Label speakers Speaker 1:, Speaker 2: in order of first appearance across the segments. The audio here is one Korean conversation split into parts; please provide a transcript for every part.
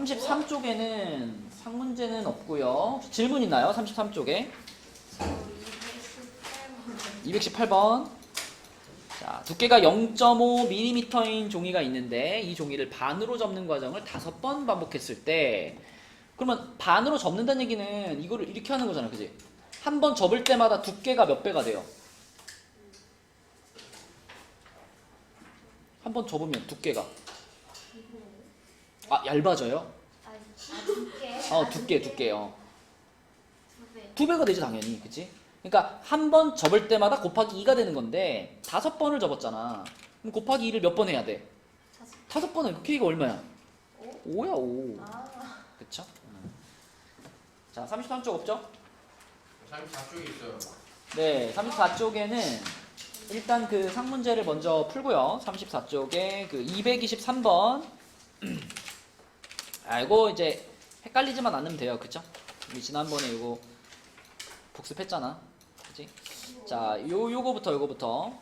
Speaker 1: 33쪽에는 상문제는 없고요. 질문 있나요? 33쪽에 218번. 자, 두께가 0.5mm인 종이가 있는데 이 종이를 반으로 접는 과정을 5번 반복했을 때, 그러면 반으로 접는다는 얘기는 이거를 이렇게 하는 거잖아, 그지? 한 번 접을 때마다 두께가 몇 배가 돼요? 한 번 접으면 두께가 얇아져요? 두께요. 2배가 되지 당연히, 그치? 그러니까 한 번 접을 때마다 곱하기 2가 되는 건데 5번을 접었잖아. 그럼 곱하기 2를 몇 번 해야 돼? 5번은 크기가 얼마야? 5야 5. 그쵸? 자, 33쪽 없죠?
Speaker 2: 34쪽에 있어요.
Speaker 1: 네, 34쪽에는 일단 그 상문제를 먼저 풀고요. 34쪽에 그 223번. 이거 이제 헷갈리지만 않으면 돼요. 그쵸? 우리 지난번에 이거 복습했잖아. 그치? 자, 요거부터.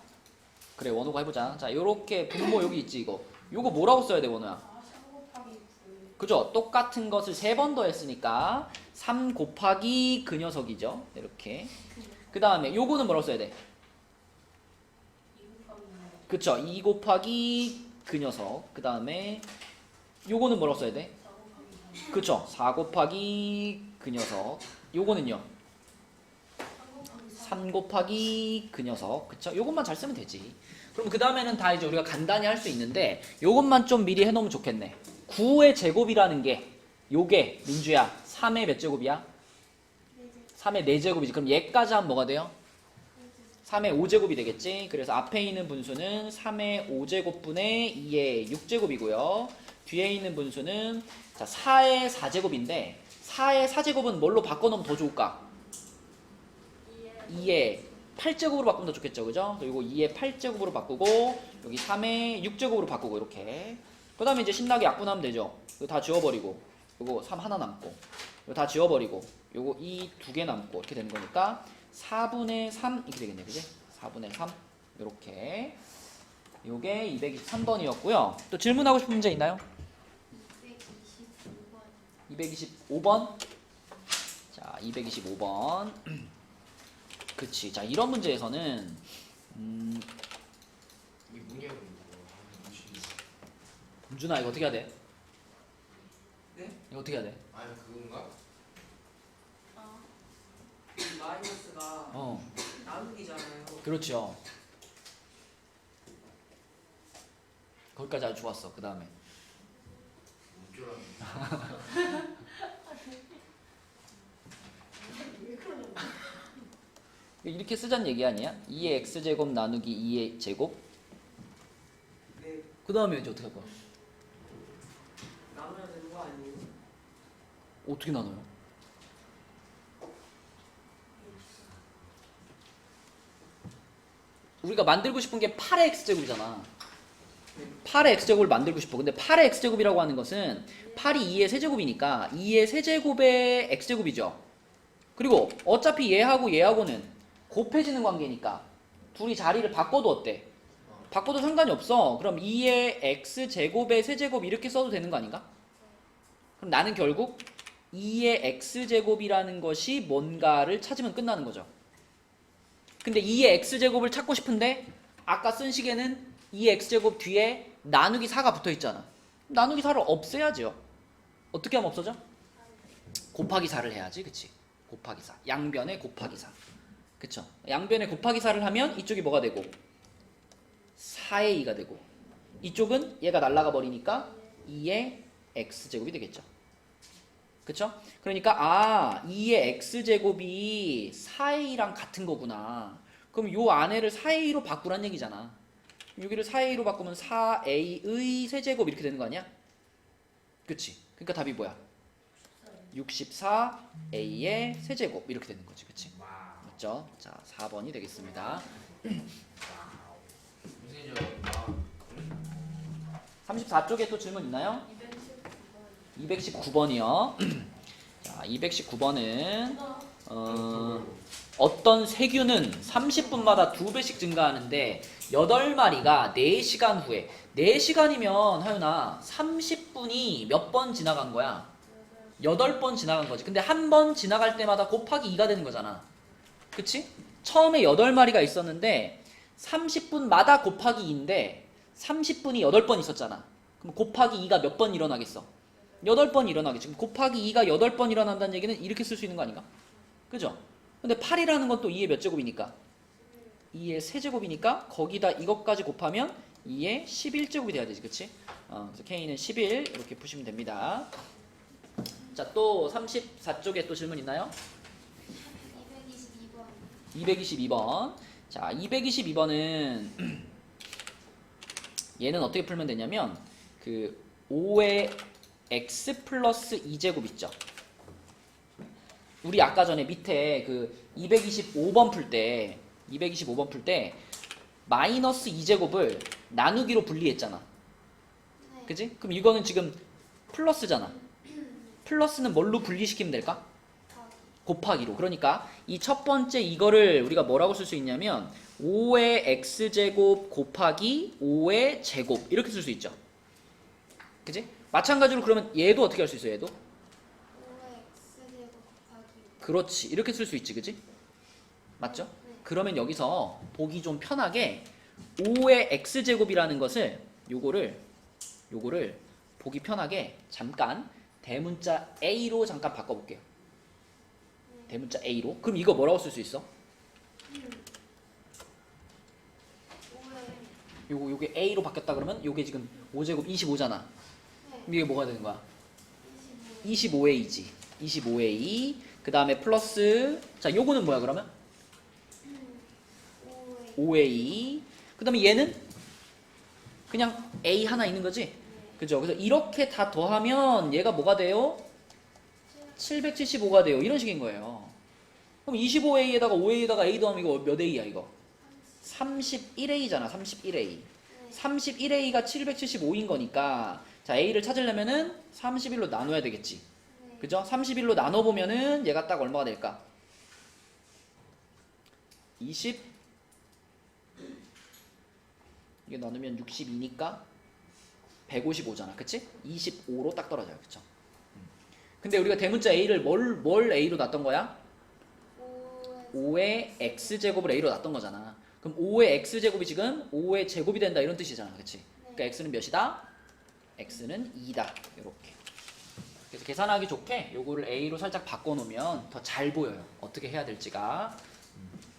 Speaker 1: 그래, 원호가 해보자. 자, 요렇게 분모 여기 있지, 이거. 요거 뭐라고 써야 돼, 원호야? 그죠? 똑같은 것을 3번 더 했으니까 3 곱하기 그 녀석이죠. 이렇게. 그 다음에 요거는 뭐라고 써야 돼? 그쵸? 2 곱하기 그 녀석. 그 다음에 요거는 뭐라고 써야 돼? 그쵸? 4 곱하기 그 녀석. 요거는요? 3 곱하기 그 녀석. 그쵸? 요것만 잘 쓰면 되지. 그럼 그 다음에는 다 이제 우리가 간단히 할 수 있는데 요것만 좀 미리 해놓으면 좋겠네. 9의 제곱이라는 게 요게 민주야 3의 몇 제곱이야? 3의 4제곱이지. 그럼 얘까지 하면 뭐가 돼요? 3의 5제곱이 되겠지. 그래서 앞에 있는 분수는 3의 5제곱분의 2의 6제곱이고요. 뒤에 있는 분수는 자 4의 4제곱인데 4의 4제곱은 뭘로 바꿔놓으면 더 좋을까? 2의 8제곱으로 바꾸면 더 좋겠죠. 그죠? 그리고 2의 8제곱으로 바꾸고 여기 3의 6제곱으로 바꾸고 이렇게. 그 다음에 이제 신나게 약분하면 되죠. 이거 다 지워버리고 요거 3 하나 남고 이거 다 지워버리고 요거 2 2개 남고 이렇게 되는 거니까 4분의 3 이렇게 되겠네. 그지? 4분의 3 요렇게. 요게 223번이었고요. 또 질문하고 싶은 문제 있나요? 225번. 자, 225번. 그치. 자, 이런 문제에서는
Speaker 2: 이 문제가
Speaker 1: 준아 이거 어떻게 해야 돼?
Speaker 3: 네?
Speaker 1: 이거 어떻게 해야 돼?
Speaker 2: 아니 그건가?
Speaker 3: 마이너스가 나누기잖아요.
Speaker 1: 그렇죠. 거기까지 아주 좋았어. 그 다음에
Speaker 2: 줄 알았네.
Speaker 1: 이렇게 쓰자는 얘기 아니야? 2의 x제곱 나누기 2의 제곱?
Speaker 3: 네,
Speaker 1: 그 다음에 이제 어떻게 할 거야?
Speaker 3: 나눠야 되는 거 아니에요?
Speaker 1: 어떻게 나눠요? 우리가 만들고 싶은 게 8의 x제곱이잖아. 8의 x제곱을 만들고 싶어. 근데 8의 x제곱이라고 하는 것은 8이 2의 세제곱이니까 2의 세제곱의 x제곱이죠. 그리고 어차피 얘하고는 곱해지는 관계니까 둘이 자리를 바꿔도 어때? 바꿔도 상관이 없어. 그럼 2의 x제곱의 세제곱 이렇게 써도 되는 거 아닌가? 그럼 나는 결국 2의 x제곱이라는 것이 뭔가를 찾으면 끝나는 거죠. 근데 2의 x제곱을 찾고 싶은데 아까 쓴 식에는 2의 x제곱 뒤에 나누기 4가 붙어 있잖아. 나누기 4를 없애야죠. 어떻게 하면 없어져? 곱하기 4를 해야지. 그치? 곱하기 4. 양변에 곱하기 4. 그쵸? 양변에 곱하기 4를 하면 이쪽이 뭐가 되고? 4의 2가 되고 이쪽은 얘가 날아가 버리니까 2의 x제곱이 되겠죠. 그쵸? 그러니까 2의 x제곱이 4의 2랑 같은 거구나. 그럼 요 안에를 4의 2로 바꾸란 얘기잖아. 여기를 4의 2로 바꾸면 4a의 세제곱 이렇게 되는 거 아니야? 그치? 그러니까 답이 뭐야? 64a의 세제곱 이렇게 되는 거지. 그치? 맞죠? 자, 4번이 되겠습니다.
Speaker 2: 선생님
Speaker 1: 34쪽에 또 질문 있나요? 219번이요. 자, 219번은 어떤 세균은 30분마다 2배씩 증가하는데 8마리가 4시간 후에 4시간이면 하윤아 30분이 몇 번 지나간 거야? 8번 지나간 거지. 근데 한 번 지나갈 때마다 곱하기 2가 되는 거잖아. 그치? 처음에 8마리가 있었는데 30분마다 곱하기 2인데 30분이 8번 있었잖아. 그럼 곱하기 2가 몇 번 일어나겠어? 8번 일어나겠지. 그럼 곱하기 2가 8번 일어난다는 얘기는 이렇게 쓸 수 있는 거 아닌가? 그죠? 근데 8이라는 건 또 2의 몇 제곱이니까? 2의 세제곱이니까 거기다 이것까지 곱하면 2의 11제곱이 돼야 되지. 그치? 그래서 K는 11 이렇게 푸시면 됩니다. 자, 또 34쪽에 또 질문 있나요? 222번. 자, 222번은 얘는 어떻게 풀면 되냐면 그 5의 x 플러스 2제곱 있죠. 우리 아까 전에 밑에 그 225번 풀 때 마이너스 2제곱을 나누기로 분리했잖아. 그지? 그럼 이거는 지금 플러스잖아. 플러스는 뭘로 분리시키면 될까? 곱하기로. 그러니까 이 첫 번째 이거를 우리가 뭐라고 쓸 수 있냐면 5의 x제곱 곱하기 5의 제곱 이렇게 쓸 수 있죠. 그지? 마찬가지로 그러면 얘도 어떻게 할 수 있어요? 얘도?
Speaker 4: 5의 x제곱 곱하기
Speaker 1: 그렇지. 이렇게 쓸 수 있지. 그지? 맞죠? 그러면 여기서 보기 좀 편하게 5의 x제곱이라는 것을 요거를 보기 편하게 잠깐 대문자 A로 잠깐 바꿔볼게요. 대문자 A로. 그럼 이거 뭐라고 쓸 수 있어?
Speaker 4: 5의
Speaker 1: 요게 A로 바뀌었다 그러면 요게 지금 5제곱 25잖아. 그럼 이게 뭐가 되는 거야? 25A지. 25A. 그 다음에 플러스 자 요거는 뭐야 그러면? 5A. 그 다음에 얘는 그냥 A 하나 있는 거지? 그죠? 그래서 이렇게 다 더하면 얘가 뭐가 돼요? 775가 돼요. 이런 식인 거예요. 그럼 25A에다가 5A에다가 A 더하면 이거 몇 A야 이거? 31A잖아. 31A. 31A가 775인 거니까 자 A를 찾으려면은 31로 나눠야 되겠지. 그죠? 31로 나눠보면은 얘가 딱 얼마가 될까? 20 이게 나누면 62니까 155잖아. 그치? 25로 딱 떨어져요. 그쵸? 근데 우리가 대문자 A를 뭘 A로 놨던 거야? 5의 X제곱을 A로 놨던 거잖아. 그럼 5의 X제곱이 지금 5의 제곱이 된다 이런 뜻이잖아. 그치? 그러니까 X는 몇이다? X는 2다. 이렇게. 그래서 계산하기 좋게 요거를 A로 살짝 바꿔놓으면 더 잘 보여요. 어떻게 해야 될지가.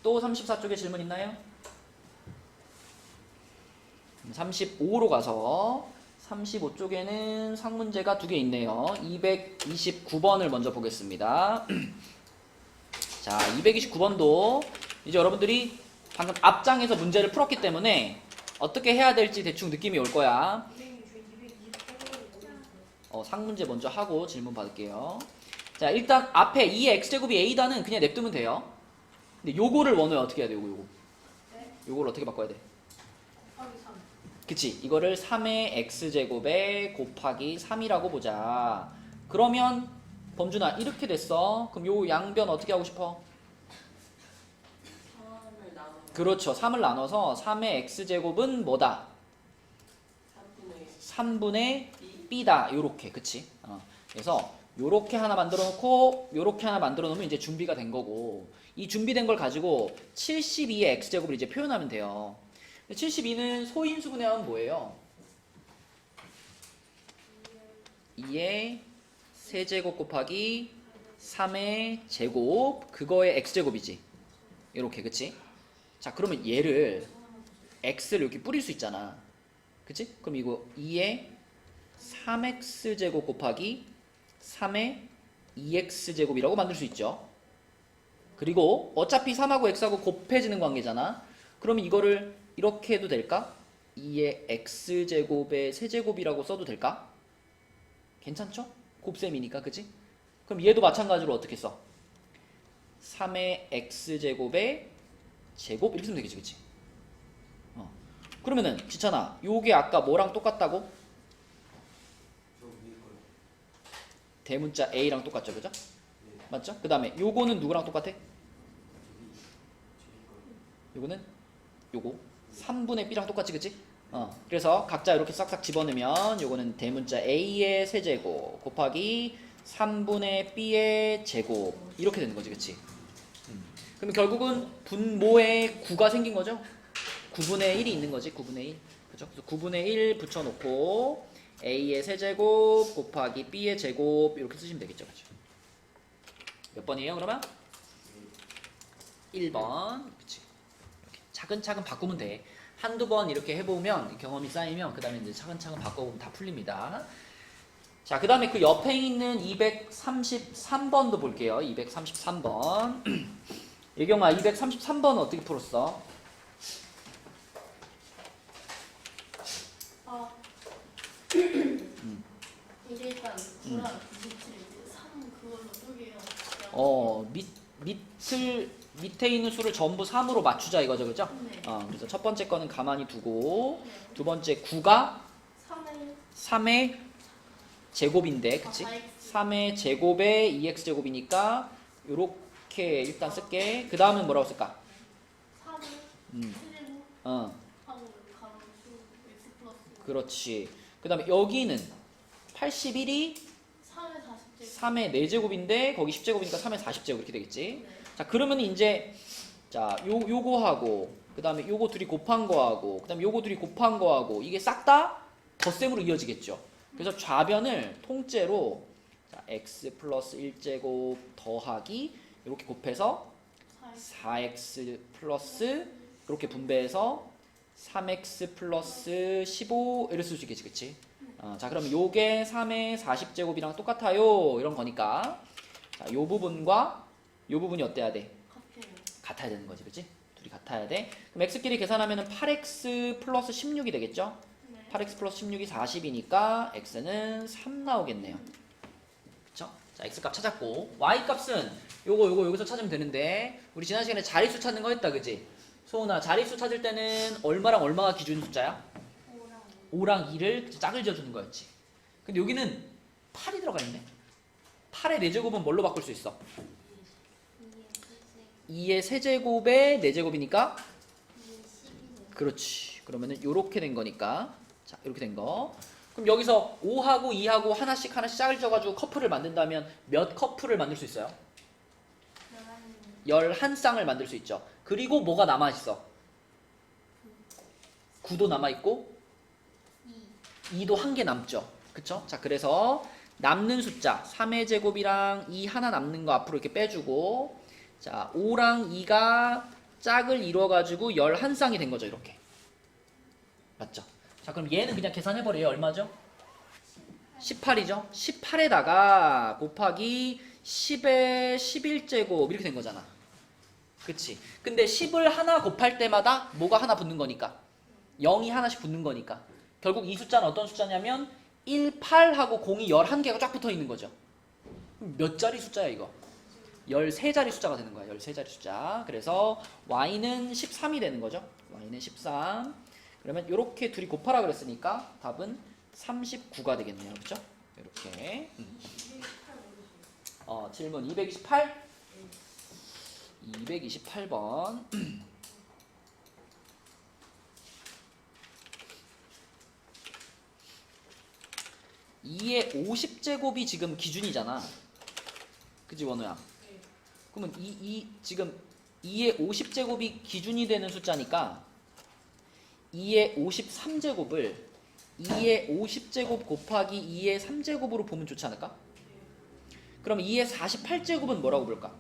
Speaker 1: 또 34쪽에 질문 있나요? 35로 가서 35쪽에는 상문제가 2개 있네요. 229번을 먼저 보겠습니다. 자, 229번도 이제 여러분들이 방금 앞장에서 문제를 풀었기 때문에 어떻게 해야 될지 대충 느낌이 올 거야. 상문제 먼저 하고 질문 받을게요. 자, 일단 앞에 2의 x제곱이 a다는 그냥 냅두면 돼요. 근데 요거를 원호에 어떻게 해야 돼요? 요거를 어떻게 바꿔야 돼? 그치? 이거를 3의 x제곱에 곱하기 3이라고 보자. 그러면 범준아 이렇게 됐어. 그럼 요 양변 어떻게 하고 싶어?
Speaker 3: 3을 나눠
Speaker 1: 그렇죠. 3을 나눠서 3의 x제곱은 뭐다? 3분의 b다. 요렇게. 그치? 그래서 요렇게 하나 만들어 놓고 요렇게 하나 만들어 놓으면 이제 준비가 된 거고 이 준비된 걸 가지고 72의 x제곱을 이제 표현하면 돼요. 72는 소인수분해 하면 뭐예요? 2의 세제곱 곱하기 3의 제곱 그거의 x제곱이지. 이렇게. 그치? 자 그러면 얘를 x를 이렇게 뿌릴 수 있잖아. 그치? 그럼 이거 2의 3x제곱 곱하기 3의 2x제곱이라고 만들 수 있죠. 그리고 어차피 3하고 x하고 곱해지는 관계잖아. 그러면 이거를 이렇게 해도 될까? 2의 x제곱의 세제곱이라고 써도 될까? 괜찮죠? 곱셈이니까. 그치? 그럼 얘도 마찬가지로 어떻게 써? 3의 x제곱의 제곱 이렇게 쓰면 되겠지. 그치? 그러면은 지찬아 요게 아까 뭐랑 똑같다고? 대문자 A랑 똑같죠. 그죠? 맞죠? 그 다음에 요거는 누구랑 똑같아? 요거는 요거 3분의 b랑 똑같지, 그치? 그래서 각자 이렇게 싹싹 집어넣으면 요거는 대문자 a의 세제곱 곱하기 3분의 b의 제곱 이렇게 되는 거지, 그치? 그럼 결국은 분모에 9가 생긴 거죠? 9분의 1이 있는 거지, 9분의 1. 그죠? 그래서 9분의 1 붙여놓고 a의 세제곱 곱하기 b의 제곱 이렇게 쓰시면 되겠죠, 그죠? 몇 번이에요, 그러면? 1번. 그치? 이렇게 차근차근 바꾸면 돼. 한두 번 이렇게 해보면 경험이 쌓이면 그 다음에 이제 차근차근 바꿔보면 다 풀립니다. 자, 그 다음에 그 옆에 있는 233번도 볼게요. 233번. 예경아, 233번 어떻게 풀었어?
Speaker 4: 이제 일단 구랑 밑을 이제 3 그걸로 쪼개요.
Speaker 1: 밑에 있는 수를 전부 3으로 맞추자 이거죠, 그죠?
Speaker 4: 네.
Speaker 1: 그래서 첫 번째 거는 가만히 두고 두 번째 9가
Speaker 4: 3을
Speaker 1: 3의 제곱인데, 그치? 3의 제곱에 2x 제곱이니까 요렇게 일단 쓸게. 그 다음은 뭐라고 쓸까?
Speaker 4: 3을
Speaker 1: 음,
Speaker 4: 세제곱
Speaker 1: 어,
Speaker 4: 하고 가로수 x 플러스
Speaker 1: 그렇지. 그 다음에 여기는 81이
Speaker 4: 3의 40제곱.
Speaker 1: 3의 4제곱인데 거기 10제곱이니까 3의 40제곱 이렇게 되겠지.
Speaker 4: 네.
Speaker 1: 자, 그러면 이제 자, 요거하고 그 다음에 요거 둘이 곱한 거하고 그 다음에 요거 둘이 곱한 거하고 이게 싹 다 덧셈으로 이어지겠죠. 그래서 좌변을 통째로 자, x 플러스 1제곱 더하기 이렇게 곱해서 4x 플러스 이렇게 분배해서 3x 플러스 15 이렇게 쓸 수 있겠지, 그치? 자, 그럼 요게 3의 40제곱이랑 똑같아요 이런 거니까 자, 요 부분과 요 부분이 어때야 돼?
Speaker 4: 같아요.
Speaker 1: 같아야 되는 거지, 그치? 둘이 같아야 돼. 그럼 x끼리 계산하면 8x 플러스 16이 되겠죠?
Speaker 4: 네.
Speaker 1: 8x 플러스 16이 40이니까 x는 3 나오겠네요. 그쵸? 자, x 값 찾았고 y 값은 요거 여기서 찾으면 되는데 우리 지난 시간에 자릿수 찾는 거 했다, 그치? 소은아, 자릿수 찾을 때는 얼마랑 얼마가 기준 숫자야? 5랑 2를 짝을 지어주는 거였지. 근데 여기는 8이 들어가 있네. 8의 4제곱은 뭘로 바꿀 수 있어? 2의 세제곱에 4제곱이니까 그렇지. 그러면은 요렇게 된 거니까 자, 이렇게 된 거. 그럼 여기서 5하고 2하고 하나씩 짝을 지어가지고 커플을 만든다면 몇 커플을 만들 수 있어요? 11쌍을 만들 수 있죠. 그리고 뭐가 남아있어? 9도 남아있고 2도 한 개 남죠. 그쵸? 자, 그래서 남는 숫자 3의 제곱이랑 2 하나 남는 거 앞으로 이렇게 빼주고 자, 5랑 2가 짝을 이루어가지고 11쌍이 된 거죠, 이렇게. 맞죠? 자, 그럼 얘는 그냥 계산해버려요. 얼마죠? 18이죠? 18에다가 곱하기 10의 11제곱 이렇게 된 거잖아. 그치? 근데 10을 하나 곱할 때마다 뭐가 하나 붙는 거니까 0이 하나씩 붙는 거니까 결국 이 숫자는 어떤 숫자냐면 1, 8하고 0이 11개가 쫙 붙어 있는 거죠. 몇 자리 숫자야 이거? 13자리 숫자가 되는 거야. 13자리 숫자. 그래서 y는 13이 되는 거죠. y는 13. 그러면 이렇게 둘이 곱하라 그랬으니까 답은 39가 되겠네요. 그렇죠? 이렇게. 질문 228. 228번. 2의 50제곱이 지금 기준이잖아. 그치, 원우야? 그러면 지금 2의 50제곱이 기준이 되는 숫자니까 2의 53제곱을 2의 50제곱 곱하기 2의 3제곱으로 보면 좋지 않을까? 그럼 2의 48제곱은 뭐라고 볼까?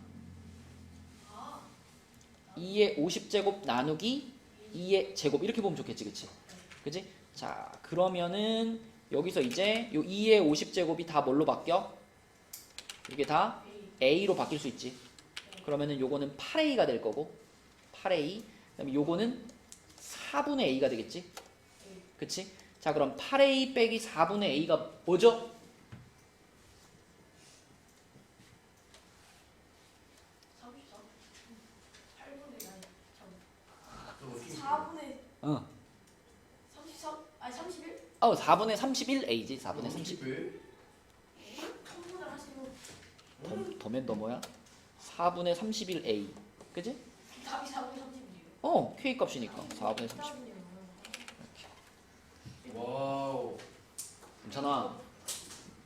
Speaker 1: 2의 50제곱 나누기 2의 제곱 이렇게 보면 좋겠지, 그치? 그치? 자, 그러면은 여기서 이제 요 2의 50제곱이 다 뭘로 바뀌어? 이게 다 A로 바뀔 수 있지. 그러면은 요거는 8A가 될 거고 8A 그다음에 요거는 4분의 A가 되겠지. 그치? 자, 그럼 8A 빼기 4분의 A가 뭐죠?
Speaker 4: 4분의
Speaker 1: 어.
Speaker 4: 33? 아니 31?
Speaker 1: 4분의 31A지. 4분의 30.
Speaker 4: 청소를 하시고
Speaker 1: 더면 더 뭐야? 4분의 31A. 그치?
Speaker 4: 답이 4분의 31이에요.
Speaker 1: K 값이니까 4분의 30.
Speaker 2: 와우.
Speaker 1: 괜찮아.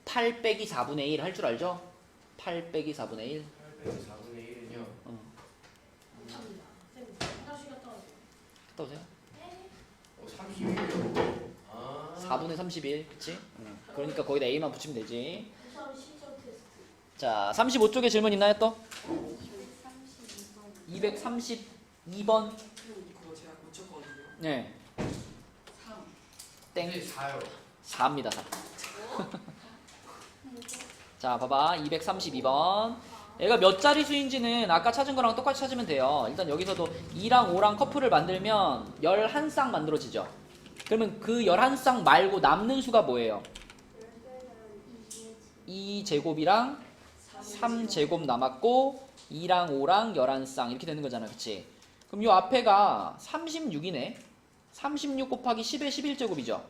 Speaker 1: 8 빼기 4분의 1 할 줄 알죠? 8 빼기 4분의 1.
Speaker 2: 800 4분의 1은요.
Speaker 4: 감사합니다. 쌤, 화장실 갔다 와요.
Speaker 1: 갔다 오세요.
Speaker 2: 31이요. 아.
Speaker 1: 4분의 31. 그치? 그러니까 거기다 A만 붙이면 되지.
Speaker 4: 수학 시저 테스트.
Speaker 1: 자, 35쪽에 질문 있나요 또?
Speaker 4: 232번.
Speaker 1: 232번.
Speaker 3: 그거 제가 고쳤거든요.
Speaker 1: 네.
Speaker 3: 3.
Speaker 1: 땡.
Speaker 2: 4요.
Speaker 1: 4입니다. 4. 자, 봐봐. 232번. 얘가 몇 자리 수인지는 아까 찾은 거랑 똑같이 찾으면 돼요. 일단 여기서도 2랑 5랑 커플을 만들면 11쌍 만들어지죠. 그러면 그 11쌍 말고 남는 수가 뭐예요? 2제곱이랑 3제곱 남았고 2랑 5랑 11쌍 이렇게 되는 거잖아. 그치? 그럼 요 앞에가 36이네. 36 곱하기 10의 11제곱이죠.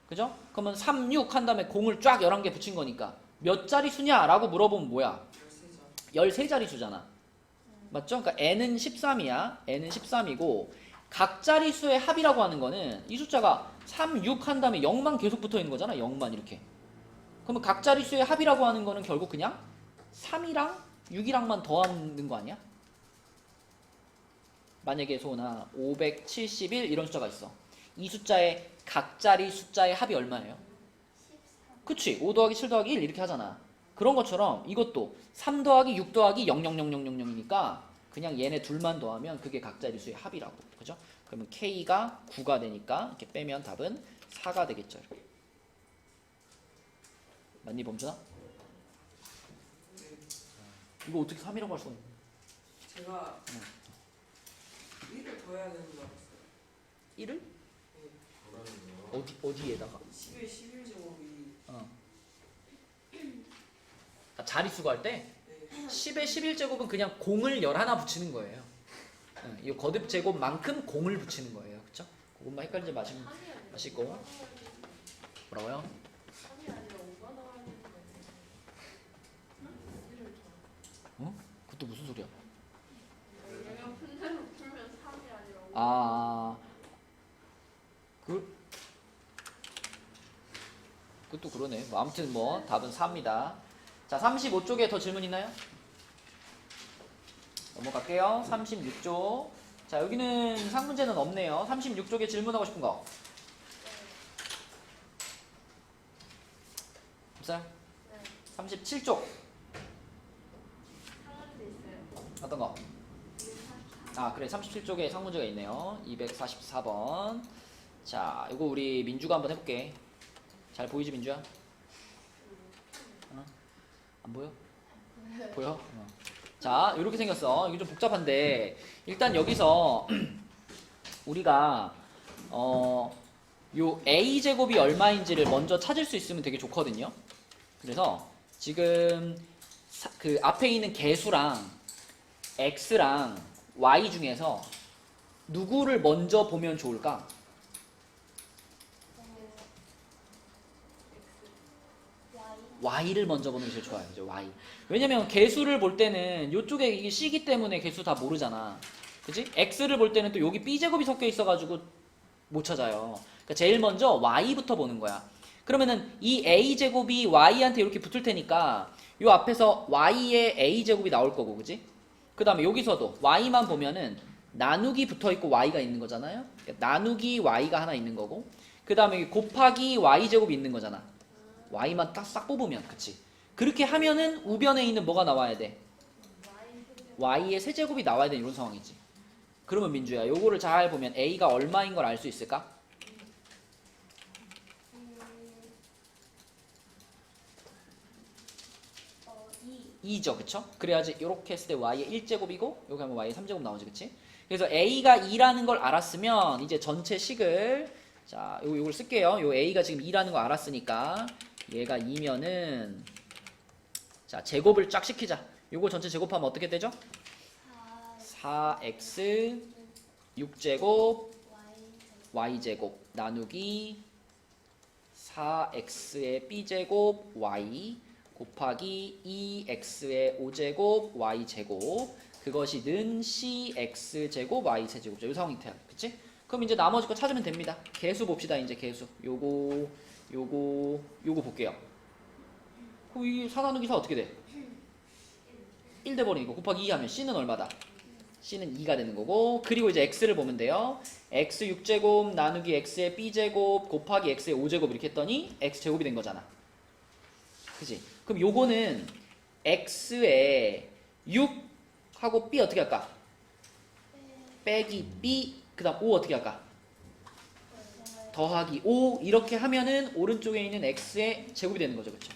Speaker 1: 그죠? 그러면 36 한 다음에 공을 쫙 11개 붙인 거니까 몇 자리 수냐라고 물어보면 뭐야? 13자리 수잖아. 맞죠? 그러니까 n은 13이야. n은 13이고 각 자리 수의 합이라고 하는 거는 이 숫자가 3, 6 한 다음에 0만 계속 붙어 있는 거잖아. 0만 이렇게. 그러면 각 자리 수의 합이라고 하는 거는 결국 그냥 3이랑 6이랑만 더하는 거 아니야? 만약에 소나 571 이런 숫자가 있어. 이 숫자의 각 자리 숫자의 합이 얼마예요? 그치? 5 더하기 7 더하기 1 이렇게 하잖아. 그런 것처럼 이것도 3 더하기 6 더하기 0000000이니까 그냥 얘네 둘만 더하면 그게 각 자리 수의 합이라고. 그죠? 그러면 K가 9가 되니까 이렇게 빼면 답은 4가 되겠죠. 이렇게. 맞니 범준아?
Speaker 3: 네.
Speaker 1: 이거 어떻게 3이라고 할 수가 있냐?
Speaker 3: 제가 1을 더해야 되는 줄 알았어요.
Speaker 1: 1을?
Speaker 2: 뭐라는요?
Speaker 1: 어디에다가?
Speaker 3: 10의 11제곱이
Speaker 1: 자리수가 할 때
Speaker 3: 네.
Speaker 1: 10의 11제곱은 그냥 공을 11 붙이는 거예요. 이 거듭 제곱만큼 공을 붙이는 거예요. 그쵸? 그것만 헷갈리지 마시고. 뭐라고요?
Speaker 4: 3이 아니라 5가 나와야 되는데.
Speaker 1: 그것도 무슨 소리야?
Speaker 4: 영역 분대로 풀면 3이 아니라 5.
Speaker 1: 그것도 그러네. 뭐 아무튼 뭐 답은 4입니다. 자, 35쪽에 더 질문 있나요? 넘어갈게요. 36쪽. 자, 여기는 상문제는 없네요. 36쪽에 질문하고 싶은 거 없어요?
Speaker 4: 네.
Speaker 1: 37쪽
Speaker 4: 상관도 있어요.
Speaker 1: 어떤 거?
Speaker 4: 244.
Speaker 1: 그래. 37쪽에 상문제가 있네요. 244번. 자, 이거 우리 민주가 한번 해볼게. 잘 보이지, 민주야? 안 보여? 보여? 자, 이렇게 생겼어. 이게 좀 복잡한데 일단 여기서 우리가 요 a제곱이 얼마인지를 먼저 찾을 수 있으면 되게 좋거든요. 그래서 지금 그 앞에 있는 개수랑 x랑 y 중에서 누구를 먼저 보면 좋을까? y를 먼저 보는 게 제일 좋아요. 이제 y. 왜냐면 개수를 볼 때는 이쪽에 이게 c기 때문에 개수 다 모르잖아. 그치? x를 볼 때는 또 여기 b제곱이 섞여 있어가지고 못 찾아요. 그러니까 제일 먼저 y부터 보는 거야. 그러면은 이 a제곱이 y한테 이렇게 붙을 테니까 요 앞에서 y의 a제곱이 나올 거고, 그치? 그 다음에 여기서도 y만 보면은 나누기 붙어 있고 y가 있는 거잖아요. 그러니까 나누기 y가 하나 있는 거고, 그 다음에 곱하기 y제곱이 있는 거잖아. y만 딱 싹 뽑으면, 그치? 그렇게 하면은 우변에 있는 뭐가 나와야 돼? y의 세제곱이 나와야 되는 이런 상황이지. 그러면 민주야, 요거를 잘 보면 a가 얼마인 걸 알 수 있을까? 2죠, 그쵸? 그래야지 이렇게 했을 때 y의 1제곱이고 여기 하면 y의 3제곱 나오지, 그치? 그래서 a가 2라는 걸 알았으면 이제 전체 식을, 자, 요걸 쓸게요. 요 a가 지금 2라는 거 알았으니까 얘가 2면은, 자, 제곱을 쫙 시키자. 요거 전체 제곱하면 어떻게 되죠? 4x 6제곱 y제곱 나누기 4x의 b제곱 y 곱하기 2x의 5제곱 y제곱 그것이 는 cx제곱 y세제곱이죠. 이 상황이 돼요. 그치? 그럼 이제 나머지 거 찾으면 됩니다. 개수 봅시다. 이제 개수. 요거 볼게요. 그럼 이 사나누기사 어떻게 돼? 1 돼버리니까 곱하기 2 하면 c는 얼마다? c는 2가 되는 거고, 그리고 이제 x를 보면 돼요. x 6제곱 나누기 x의 b제곱 곱하기 x의 5제곱 이렇게 했더니 x제곱이 된 거잖아. 그치? 그럼 요거는 x에 6하고 b 어떻게 할까? 빼기 b 그 다음 5 어떻게 할까? 더하기 5 이렇게 하면은 오른쪽에 있는 x의 제곱이 되는 거죠. 그쵸?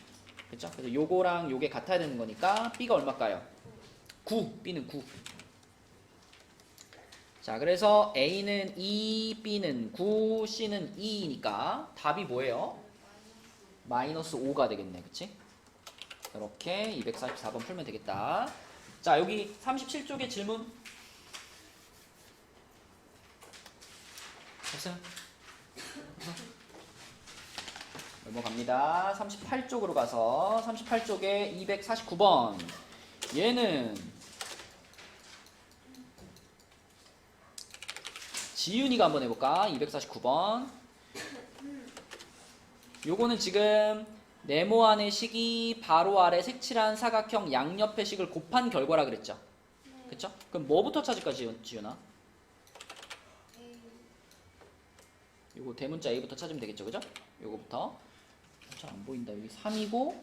Speaker 1: 그쵸? 그래서 요거랑 요게 같아야 되는 거니까 b가 얼마일까요? 9, b는 9. 자, 그래서 a는 2, b는 9, c는 2니까 답이 뭐예요? 마이너스 5가 되겠네. 그치? 이렇게 244번 풀면 되겠다. 자, 여기 37쪽에 질문 없어요? 넘어갑니다. 38쪽으로 가서 38쪽에 249번 얘는 지윤이가 한번 해볼까? 249번 요거는 지금 네모안의 식이 바로 아래 색칠한 사각형 양옆의 식을 곱한 결과라 그랬죠? 그쵸? 그럼 뭐부터 찾을까 지윤아? 요거 대문자 A부터 찾으면 되겠죠? 그죠? 요거부터 잘 안 보인다. 여기 3이고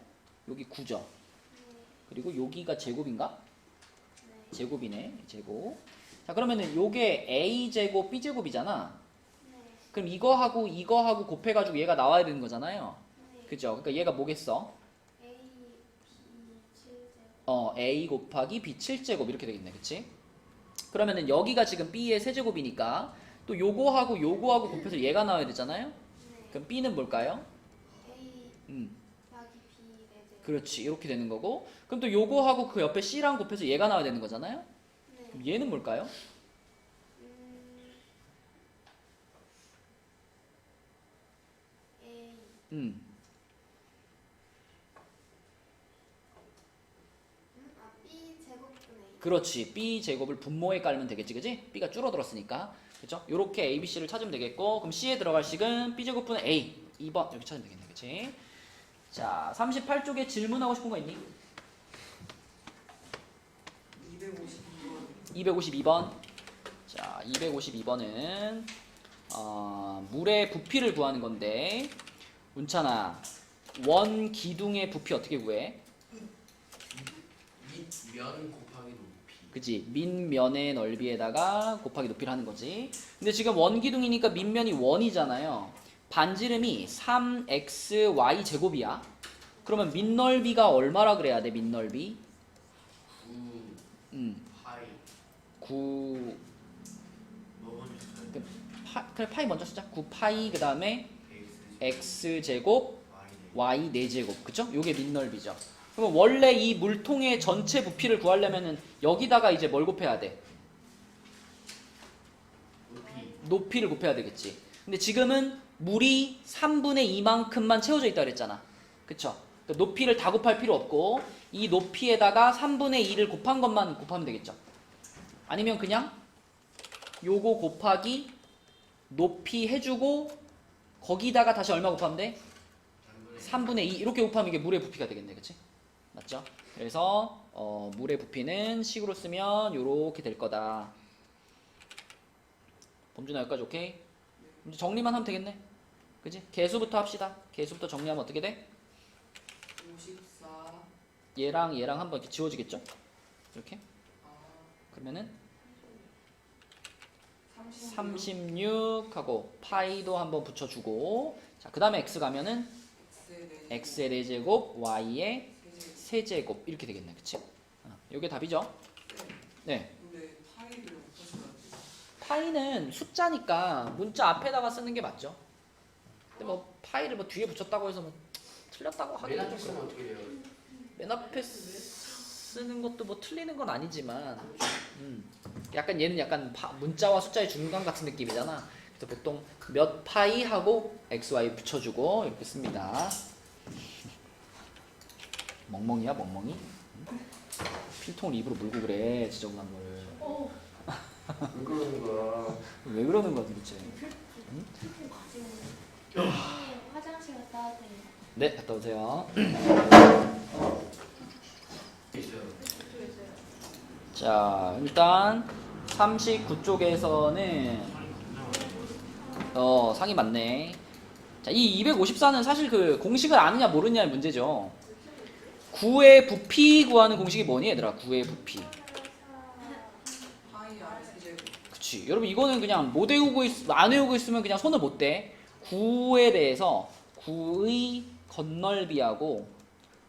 Speaker 1: 여기 9죠? 그리고 여기가 제곱인가? 제곱이네. 제곱. 자, 그러면은 요게 A제곱 B제곱이잖아. 그럼 이거하고 곱해가지고 얘가 나와야 되는 거잖아요. 그죠? 그러니까 얘가 뭐겠어? A 곱하기 B 7제곱 이렇게 되겠네. 그치? 그러면은 여기가 지금 B의 세제곱이니까 또 요거하고 곱해서 얘가 나와야 되잖아요. 그럼 B는 뭘까요? 그렇지. 이렇게 되는 거고. 그럼 또 요거하고 그 옆에 C랑 곱해서 얘가 나와야 되는 거잖아요. 그럼 얘는 뭘까요? 그렇지. B제곱을 분모에 깔면 되겠지. 그지? B가 줄어들었으니까. 그죠? 요렇게 A, B, C를 찾으면 되겠고, 그럼 C에 들어갈 식은 B제곱분의 A 2번 이렇게 찾으면 되겠네. 그치? 자, 38쪽에 질문하고 싶은 거 있니? 252번. 자, 252번은 물의 부피를 구하는 건데, 문찬아, 원 기둥의 부피 어떻게 구해?
Speaker 2: 밑면 곱하기 높이.
Speaker 1: 그치? 밑면의 넓이에다가 곱하기 높이를 하는 거지. 근데 지금 원기둥이니까 밑면이 원이잖아요. 반지름이 3xy 제곱이야. 그러면 밑넓이가 얼마라 그래야 돼? 밑넓이
Speaker 2: 9 파이
Speaker 1: 9
Speaker 2: 뭐 먼저 써야 돼?
Speaker 1: 그래 파이 먼저 쓰자. 9파이 그 다음에
Speaker 2: X
Speaker 1: x제곱 y 4제곱. 그쵸? 요게 밑넓이죠. 그러면 원래 이 물통의 전체 부피를 구하려면은 여기다가 이제 뭘 곱해야 돼? 높이를 곱해야 되겠지. 근데 지금은 물이 3분의 2만큼만 채워져 있다 그랬잖아. 그쵸? 그러니까 높이를 다 곱할 필요 없고 이 높이에다가 3분의 2를 곱한 것만 곱하면 되겠죠. 아니면 그냥 요거 곱하기 높이 해주고 거기다가 다시 얼마 곱하면 돼? 3분의 2 이렇게 곱하면 이게 물의 부피가 되겠네. 그치? 맞죠? 그래서 물의 부피는 식으로 쓰면 요렇게 될 거다. 범준아 여기까지 오케이? 이제 정리만 하면 되겠네. 그치? 개수부터 합시다. 개수부터 정리하면 어떻게 돼?
Speaker 3: 54.
Speaker 1: 얘랑 한번 이렇게 지워지겠죠? 이렇게? 그러면은 36하고 파이도 한번 붙여주고, 자, 그 다음에 x 가면은 x의 4제곱 y의 세제곱 이렇게 되겠네. 그치? 요게 답이죠? 네.
Speaker 3: 근데 파이를 어떻게
Speaker 1: 파이는 숫자니까 문자 앞에다가 쓰는 게 맞죠? 근데 뭐 파이를 뭐 뒤에 붙였다고 해서 뭐 틀렸다고
Speaker 2: 맨
Speaker 1: 하기는
Speaker 2: 앞에
Speaker 1: 좀
Speaker 2: 쓰면 어떻게 돼요?
Speaker 1: 맨 앞에 쓰는 것도 뭐 틀리는 건 아니지만 약간 얘는 약간 문자와 숫자의 중간 같은 느낌이잖아. 그래서 보통 몇 파이 하고 xy 붙여주고 이렇게 씁니다. 멍멍이야 멍멍이. 필통을 입으로 물고 그래 지정난물을.
Speaker 4: 어.
Speaker 2: 왜 그러는 거야?
Speaker 1: 왜 그러는 거야 도대체?
Speaker 4: 필통 가지고 화장실 갔다 왔더니
Speaker 1: 네, 갔다 오세요.
Speaker 2: 있어요.
Speaker 1: 자, 일단 39쪽에서는 상이 맞네. 자, 이 254는 사실 그 공식을 아느냐 모르느냐의 문제죠. 9의 부피 구하는 공식이 뭐니 얘들아? 9의 부피.
Speaker 3: 파이 R 세제곱.
Speaker 1: 그치. 여러분 이거는 그냥 못 외우고 안 외우고 있으면 그냥 손을 못 대. 9에 대해서 9의 건널비하고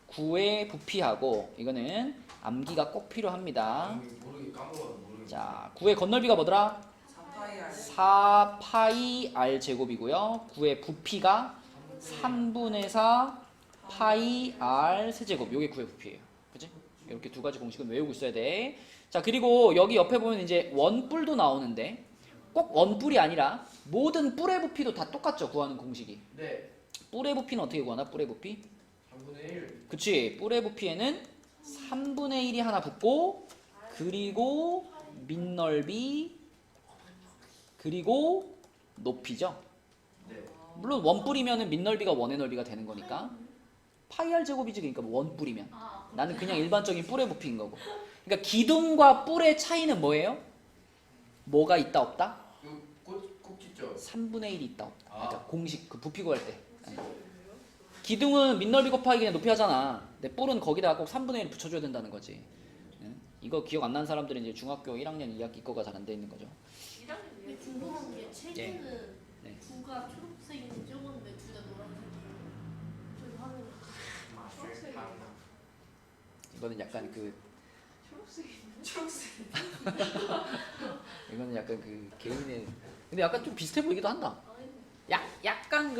Speaker 1: 9의 부피하고 이거는 암기가 꼭 필요합니다.
Speaker 2: 모르게 까먹어 모르게.
Speaker 1: 자, 9의 건널비가 뭐더라?
Speaker 3: 4파이 R.
Speaker 1: 4파이 r 제곱이고요. 9의 부피가 3분의 4 파이 r 세제곱. 요게 9의 부피예요. 그치? 이렇게 두 가지 공식은 외우고 있어야 돼. 자, 그리고 여기 옆에 보면 이제 원뿔도 나오는데 꼭 원뿔이 아니라 모든 뿔의 부피도 다 똑같죠. 구하는 공식이.
Speaker 2: 네.
Speaker 1: 뿔의 부피는 어떻게 구하나? 뿔의 부피?
Speaker 2: 3분의 1.
Speaker 1: 그치. 뿔의 부피에는 3분의 1이 하나 붙고 그리고 밑넓이 그리고 높이죠.
Speaker 2: 네.
Speaker 1: 물론 원뿔이면은 밑넓이가 원의 넓이가 되는 거니까 파이 r 제곱이지. 그러니까 원뿔이면 나는 그냥 일반적인 뿔의 부피인 거고. 그러니까 기둥과 뿔의 차이는 뭐예요? 뭐가 있다 없다?
Speaker 2: 이거 꼭지죠.
Speaker 1: 3분의 1이 있다 없다. 그러니까
Speaker 2: 아.
Speaker 1: 공식 그 부피 구할 때. 기둥은 밑넓이 곱하기 그냥 높이 하잖아. 근데 뿔은 거기다가 꼭 3분의 1 붙여줘야 된다는 거지. 응? 이거 기억 안 나는 사람들은 이제 중학교 1학년 2학기 거가 잘 안 돼 있는 거죠.
Speaker 4: 근데 궁금한 게 책에는
Speaker 1: 네.
Speaker 4: 9가 초록색인지 적었는데 둘 다 노란색이에요. 저기 화면에
Speaker 3: 초록색이.
Speaker 1: 이거는 약간 그
Speaker 3: 초록색.
Speaker 1: 이거는 약간 그 개인의 근데 약간 좀 비슷해 보이기도 한다.
Speaker 4: 아니,
Speaker 1: 약간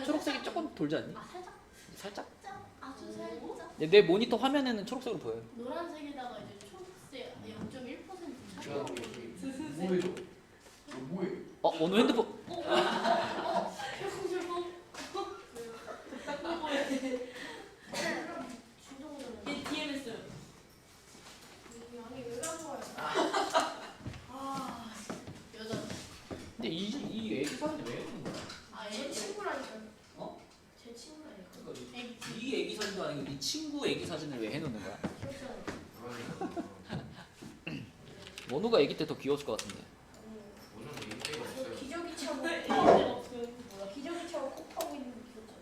Speaker 1: 초록색이 조금 돌지 않니?
Speaker 4: 살짝
Speaker 1: 살짝?
Speaker 4: 아주 살짝
Speaker 1: 내 모니터 화면에는 초록색으로 보여요.
Speaker 4: 노란색에다가 이제 초록색 0.1%
Speaker 2: 저
Speaker 4: 차이.
Speaker 2: 뭐예요? 이거 뭐예요?
Speaker 1: 오늘 핸드폰
Speaker 4: 얘 DMS. 아니 왜 그런 거야? 아 여자.
Speaker 1: 근데 이 애기 사진이 왜 이러는 거야?
Speaker 4: 아얘 친구라니까.
Speaker 1: 어?
Speaker 4: 제 친구라니까.
Speaker 1: 그러니까
Speaker 4: 애기
Speaker 1: 이 애기 사진도 아니고 네 친구 애기 사진을 왜 해놓는 거야?
Speaker 4: 귀엽잖아.
Speaker 1: 원우가 애기 때 더 귀여웠을 것 같은데.
Speaker 2: 오늘 얘기가 없어요.
Speaker 4: 기저귀 차고 뭐야? 기저귀 차고 콕하고 있는 거 귀엽잖아.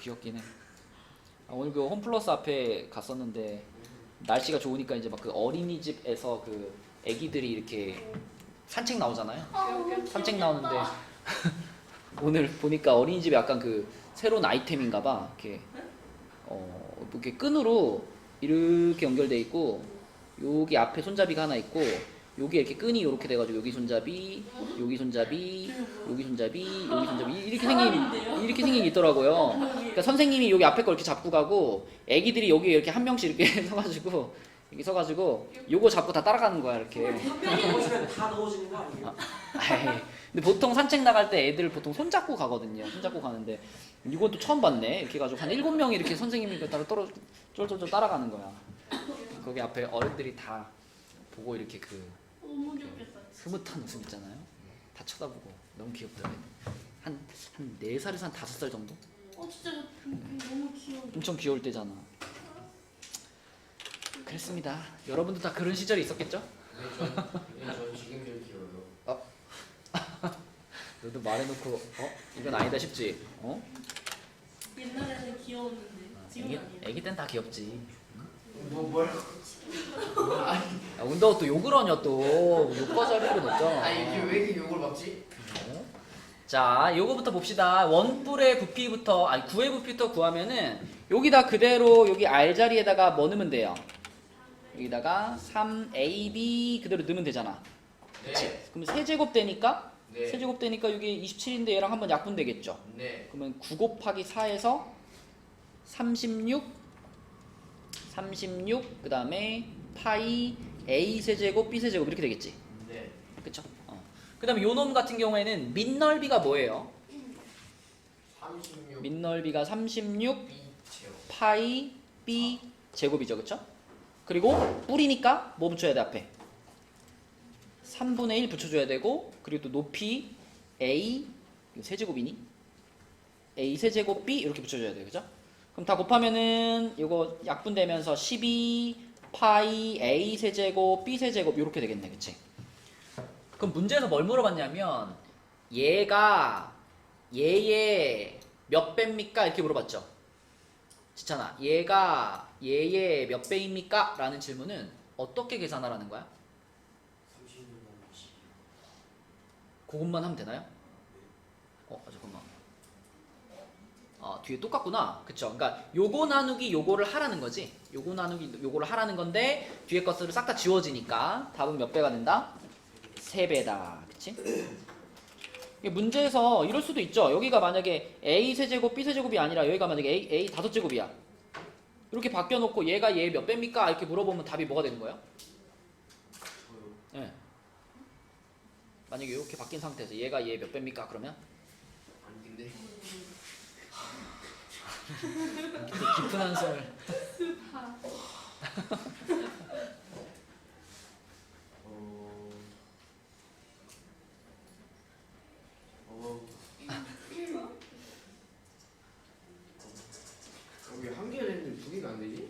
Speaker 1: 귀엽긴 해. 오늘 그 홈플러스 앞에 갔었는데 날씨가 좋으니까 이제 막 그 어린이집에서 그 애기들이 이렇게 산책 나오잖아요. 산책 나오는데 오늘 보니까 어린이집에 약간 그 새로운 아이템인가봐. 이렇게 끈으로 이렇게 연결돼 있고 여기 앞에 손잡이가 하나 있고 여기 이렇게 끈이 이렇게 돼가지고 여기 손잡이, 여기 손잡이, 여기 손잡이, 여기 손잡이 이렇게 생긴 게 있더라고요. 그러니까 선생님이 여기 앞에 걸 이렇게 잡고 가고 애기들이 여기 이렇게 한 명씩 이렇게 서가지고 요거 잡고 다 따라가는 거야 이렇게.
Speaker 3: 넣어주면 다 넣어지는 거 아니에요?
Speaker 1: 아이, 근데 보통 산책 나갈 때 애들 보통 손잡고 가거든요. 손잡고 가는데 이건 또 처음 봤네. 이렇게 해가지고 한 7명이 이렇게 선생님이 따라 쫄쫄쫄 따라가는 거야. 거기 앞에 어른들이 다 보고 이렇게 그
Speaker 4: 너무 귀엽겠다.
Speaker 1: 흐뭇한 웃음 있잖아요. 다 쳐다보고 너무 귀엽더라고요. 한 4살에서 한 5살 정도?
Speaker 4: 진짜 너무 귀여워.
Speaker 1: 엄청 귀여울 때잖아. 그랬습니다. 여러분도 다 그런 시절이 있었겠죠?
Speaker 2: 전 지금 제일 귀여워요.
Speaker 1: 너도 말해놓고 이건 아니다 싶지?
Speaker 4: 옛날에는 귀여웠는데 지금 아니야.
Speaker 1: 애기 땐 다 귀엽지.
Speaker 2: 뭐야?
Speaker 1: 야, 운다고 또 욕을 하냐 또. 욕까지 할 필요는 없잖아.
Speaker 2: 이게 왜 이렇게 욕을 먹지?
Speaker 1: 자, 요거부터 봅시다. 원뿔의 부피부터, 9의 부피부터 구하면은 여기다 그대로 여기 R 자리에다가 뭐 넣으면 돼요? 여기다가 3AB 그대로 넣으면 되잖아. 그치?
Speaker 2: 네.
Speaker 1: 그럼 세제곱 되니까
Speaker 2: 네.
Speaker 1: 세제곱 되니까 여기 27인데 얘랑 한번 약분되겠죠.
Speaker 2: 네.
Speaker 1: 그러면 9 곱하기 4에서 36 그 다음에 파이 A 세제곱 B 세제곱 이렇게 되겠지.
Speaker 2: 네.
Speaker 1: 그쵸? 그 다음에 요 놈 같은 경우에는 밑넓이가 뭐예요?
Speaker 2: 36.
Speaker 1: 밑넓이가 36
Speaker 2: B 제곱.
Speaker 1: 파이 B 제곱이죠, 그쵸? 그리고 뿌리니까 뭐 붙여야 돼 앞에? 3분의 1 붙여줘야 되고, 그리고 또 높이 a 이거 세제곱이니? a 세제곱 b 이렇게 붙여줘야 돼요, 그죠? 그럼 다 곱하면은 이거 약분되면서 12 파이 a 세제곱 b 세제곱 이렇게 되겠네, 그치? 그럼 문제에서 뭘 물어봤냐면 얘가 얘의 몇 배입니까? 이렇게 물어봤죠. 지찬아, 얘가 얘의 몇 배입니까? 라는 질문은 어떻게 계산하라는 거야?
Speaker 2: 36만 12.
Speaker 1: 그것만 하면 되나요? 잠깐만. 뒤에 똑같구나. 그쵸? 그러니까 요거 나누기 요거를 하라는 거지. 요거 나누기 요거를 하라는 건데 뒤에 것들을 싹 다 지워지니까 답은 몇 배가 된다? 3배다. 그치? 이게 문제에서 이럴 수도 있죠. 여기가 만약에 a 세제곱 b 세제곱이 아니라 여기가 만약에 a 5제곱이야. 이렇게 바뀌어놓고 얘가 얘 몇 배입니까? 이렇게 물어보면 답이 뭐가 되는 거예요?
Speaker 2: 저요.
Speaker 1: 예. 만약에 이렇게 바뀐 상태에서 얘가 얘 몇 배입니까? 그러면
Speaker 2: 아니 근데
Speaker 1: 깊은 한숨을.
Speaker 2: 왜 한 개를 했는데 두 개가 안 되지?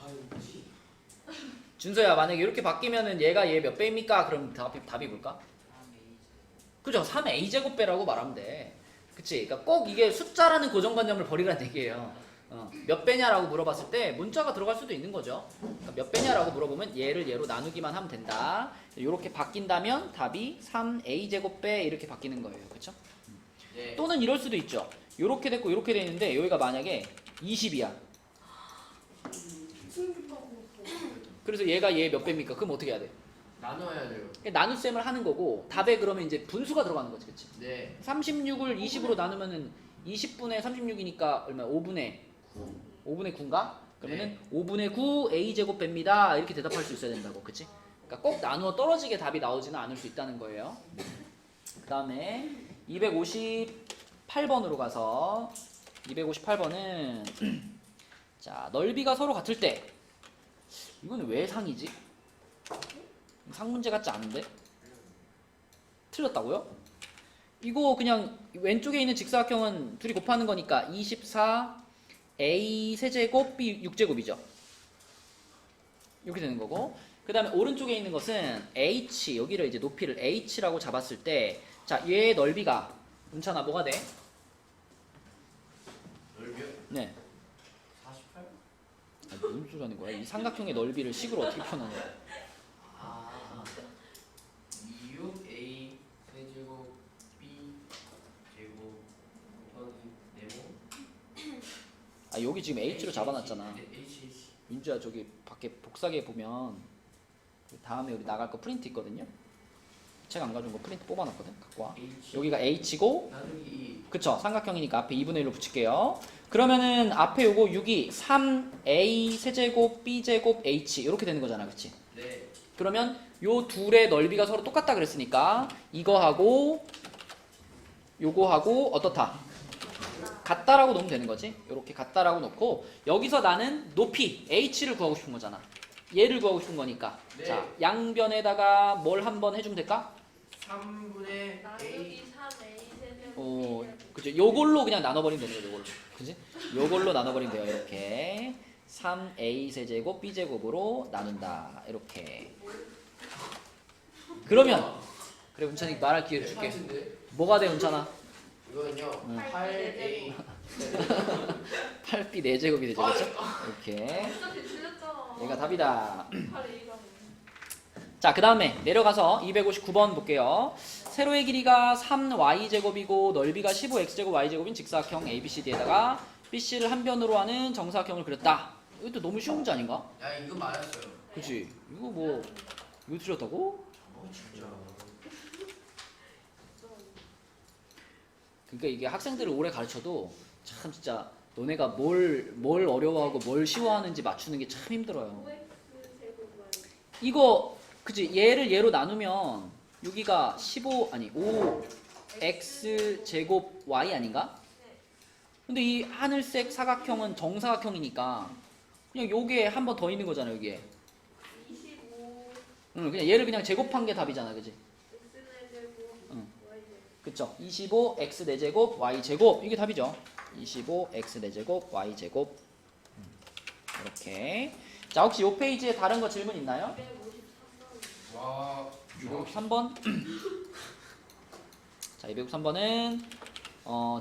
Speaker 2: 아유 뭐지?
Speaker 1: 준서야, 만약에 이렇게 바뀌면은 얘가 얘 몇 배입니까? 그럼 답이 뭘까? 그죠? 3a 제곱배라고 말하면 돼. 그치? 그러니까 꼭 이게 숫자라는 고정관념을 버리라는 얘기예요. 몇 배냐라고 물어봤을 때 문자가 들어갈 수도 있는 거죠. 그러니까 몇 배냐라고 물어보면 얘를 얘로 나누기만 하면 된다. 이렇게 바뀐다면 답이 3a 제곱배 이렇게 바뀌는 거예요. 그쵸?
Speaker 2: 네.
Speaker 1: 또는 이럴 수도 있죠. 이렇게 됐고 이렇게 돼 있는데 여기가 만약에 20이야. 그래서 얘가 얘 몇 배입니까? 그럼 어떻게 해야 돼?
Speaker 2: 나눠야 돼요.
Speaker 1: 나눗셈을 하는 거고 답에 그러면 이제 분수가 들어가는 거지, 그치?
Speaker 2: 네.
Speaker 1: 36을 20으로 나누면은 20분의 36이니까 얼마? 5분의 9인가? 그러면은
Speaker 2: 네.
Speaker 1: 5분의 9 a 제곱배입니다. 이렇게 대답할 수 있어야 된다고, 그치? 그러니까 꼭 나누어 떨어지게 답이 나오지는 않을 수 있다는 거예요. 그 다음에 258번으로 가서 258번은 자, 넓이가 서로 같을 때 이건 왜 상이지? 상 문제 같지 않은데? 틀렸다고요? 이거 그냥 왼쪽에 있는 직사각형은 둘이 곱하는 거니까 24 a 세제곱 b 6제곱이죠. 이렇게 되는 거고, 그 다음에 오른쪽에 있는 것은 h, 여기를 이제 높이를 h라고 잡았을 때, 자, 얘의 넓이가 문찬아 뭐가 돼?
Speaker 2: 넓이요?
Speaker 1: 네.
Speaker 2: 48?
Speaker 1: 무슨 소리 하는 거야? 이 삼각형의 넓이를 식으로 어떻게 표현하는 거야?
Speaker 2: 26a 세제곱 b 제곱 곱하기 네모.
Speaker 1: 여기 지금 h로 잡아놨잖아.
Speaker 2: h.
Speaker 1: 민주야, 저기 밖에 복사기에 보면 그 다음에 우리 나갈 거 프린트 있거든요. 책 안 가져온 거 프린트 뽑아놨거든. 갖고 와.
Speaker 2: h.
Speaker 1: 여기가 h고,
Speaker 2: 나누기
Speaker 1: 그쵸? 삼각형이니까 앞에 2분의 1로 붙일게요. 그러면은 앞에 요거 6이 3a 세제곱 b제곱 h 이렇게 되는 거잖아, 그치?
Speaker 2: 네.
Speaker 1: 그러면 요 둘의 넓이가 서로 똑같다 그랬으니까 이거하고 요거하고 어떻다? 같다라고 놓으면 되는 거지. 요렇게 같다라고 놓고 여기서 나는 높이 h를 구하고 싶은 거잖아. 얘를 구하고 싶은 거니까.
Speaker 2: 네.
Speaker 1: 자, 양변에다가 뭘 한번 해주면 될까?
Speaker 2: 3분의 a.
Speaker 4: 나누기 3a 세제곱
Speaker 1: 그죠? 요걸로 그냥 나눠버리면 되는 거죠. 요걸로. 그지? 요걸로 나눠버리면 돼요. 이렇게 3a 세제곱 b제곱으로 나눈다. 이렇게. 그러면 그래, 은찬이 말할 기회 줄게.
Speaker 2: 같은데?
Speaker 1: 뭐가 돼, 은찬아?
Speaker 2: 이거는요.
Speaker 1: 응.
Speaker 2: 8a.
Speaker 1: 8b 4제곱이 되죠, 그렇죠? 이렇게.
Speaker 4: 어차피 틀렸잖아.
Speaker 1: 얘가 답이다.
Speaker 4: 8a가
Speaker 1: 자, 그 다음에 내려가서 259번 볼게요. 세로의 길이가 3y제곱이고 넓이가 15x제곱 y제곱인 직사각형 ABCD에다가 BC를 한 변으로 하는 정사각형을 그렸다. 이것도 너무 쉬운 문제 아닌가?
Speaker 2: 야 이거 맞았어요.
Speaker 1: 그치? 이거 뭐 이거 틀렸다고?
Speaker 2: 진짜.
Speaker 1: 그러니까 이게 학생들을 오래 가르쳐도 참 진짜 너네가 뭘 어려워하고 뭘 쉬워하는지 맞추는 게 참 힘들어요.
Speaker 4: 5x 제곱 y.
Speaker 1: 이거 그치? 얘를 얘로 나누면 여기가 5x 제곱 y 아닌가? 근데 이 하늘색 사각형은 정사각형이니까 그냥 요게 한 번 더 있는 거잖아 여기에.
Speaker 4: 25
Speaker 1: 응, 그냥 얘를 그냥 제곱한 게 답이잖아, 그지?
Speaker 4: X제곱
Speaker 1: 응.
Speaker 4: Y제곱
Speaker 1: 그쵸? 25 x 4제곱 y 제곱 이게 답이죠. 25 x 4제곱 y 제곱 이렇게. 자, 혹시 요 페이지에 다른 거 질문 있나요?
Speaker 4: 253번
Speaker 2: 와.
Speaker 1: 253번. 자, 253번은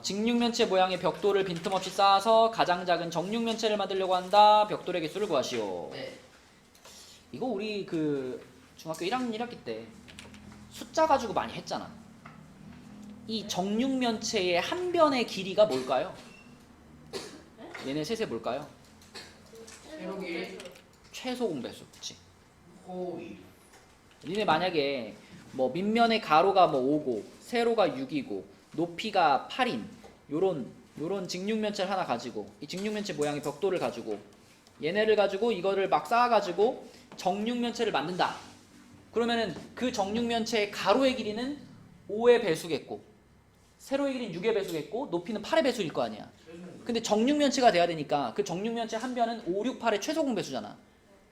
Speaker 1: 직육면체 모양의 벽돌을 빈틈없이 쌓아서 가장 작은 정육면체를 만들려고 한다. 벽돌의 개수를 구하시오.
Speaker 2: 네.
Speaker 1: 이거 우리 그 중학교 1학년 1학기 때 숫자 가지고 많이 했잖아. 이 정육면체의 한 변의 길이가 뭘까요? 얘네 셋의 뭘까요?
Speaker 2: 세로기.
Speaker 1: 최소 공배수. 그치?
Speaker 2: 호위.
Speaker 1: 니네 만약에 뭐 밑면의 가로가 뭐 5고 세로가 6이고 높이가 8인 요런 직육면체를 하나 가지고 이 직육면체 모양의 벽돌을 가지고 얘네를 가지고 이거를 막 쌓아가지고 정육면체를 만든다. 그러면은 그 정육면체의 가로의 길이는 5의 배수겠고 세로의 길이는 6의 배수겠고 높이는 8의 배수일 거 아니야. 근데 정육면체가 돼야 되니까 그 정육면체 한 변은 5, 6, 8의 최소 공배수잖아.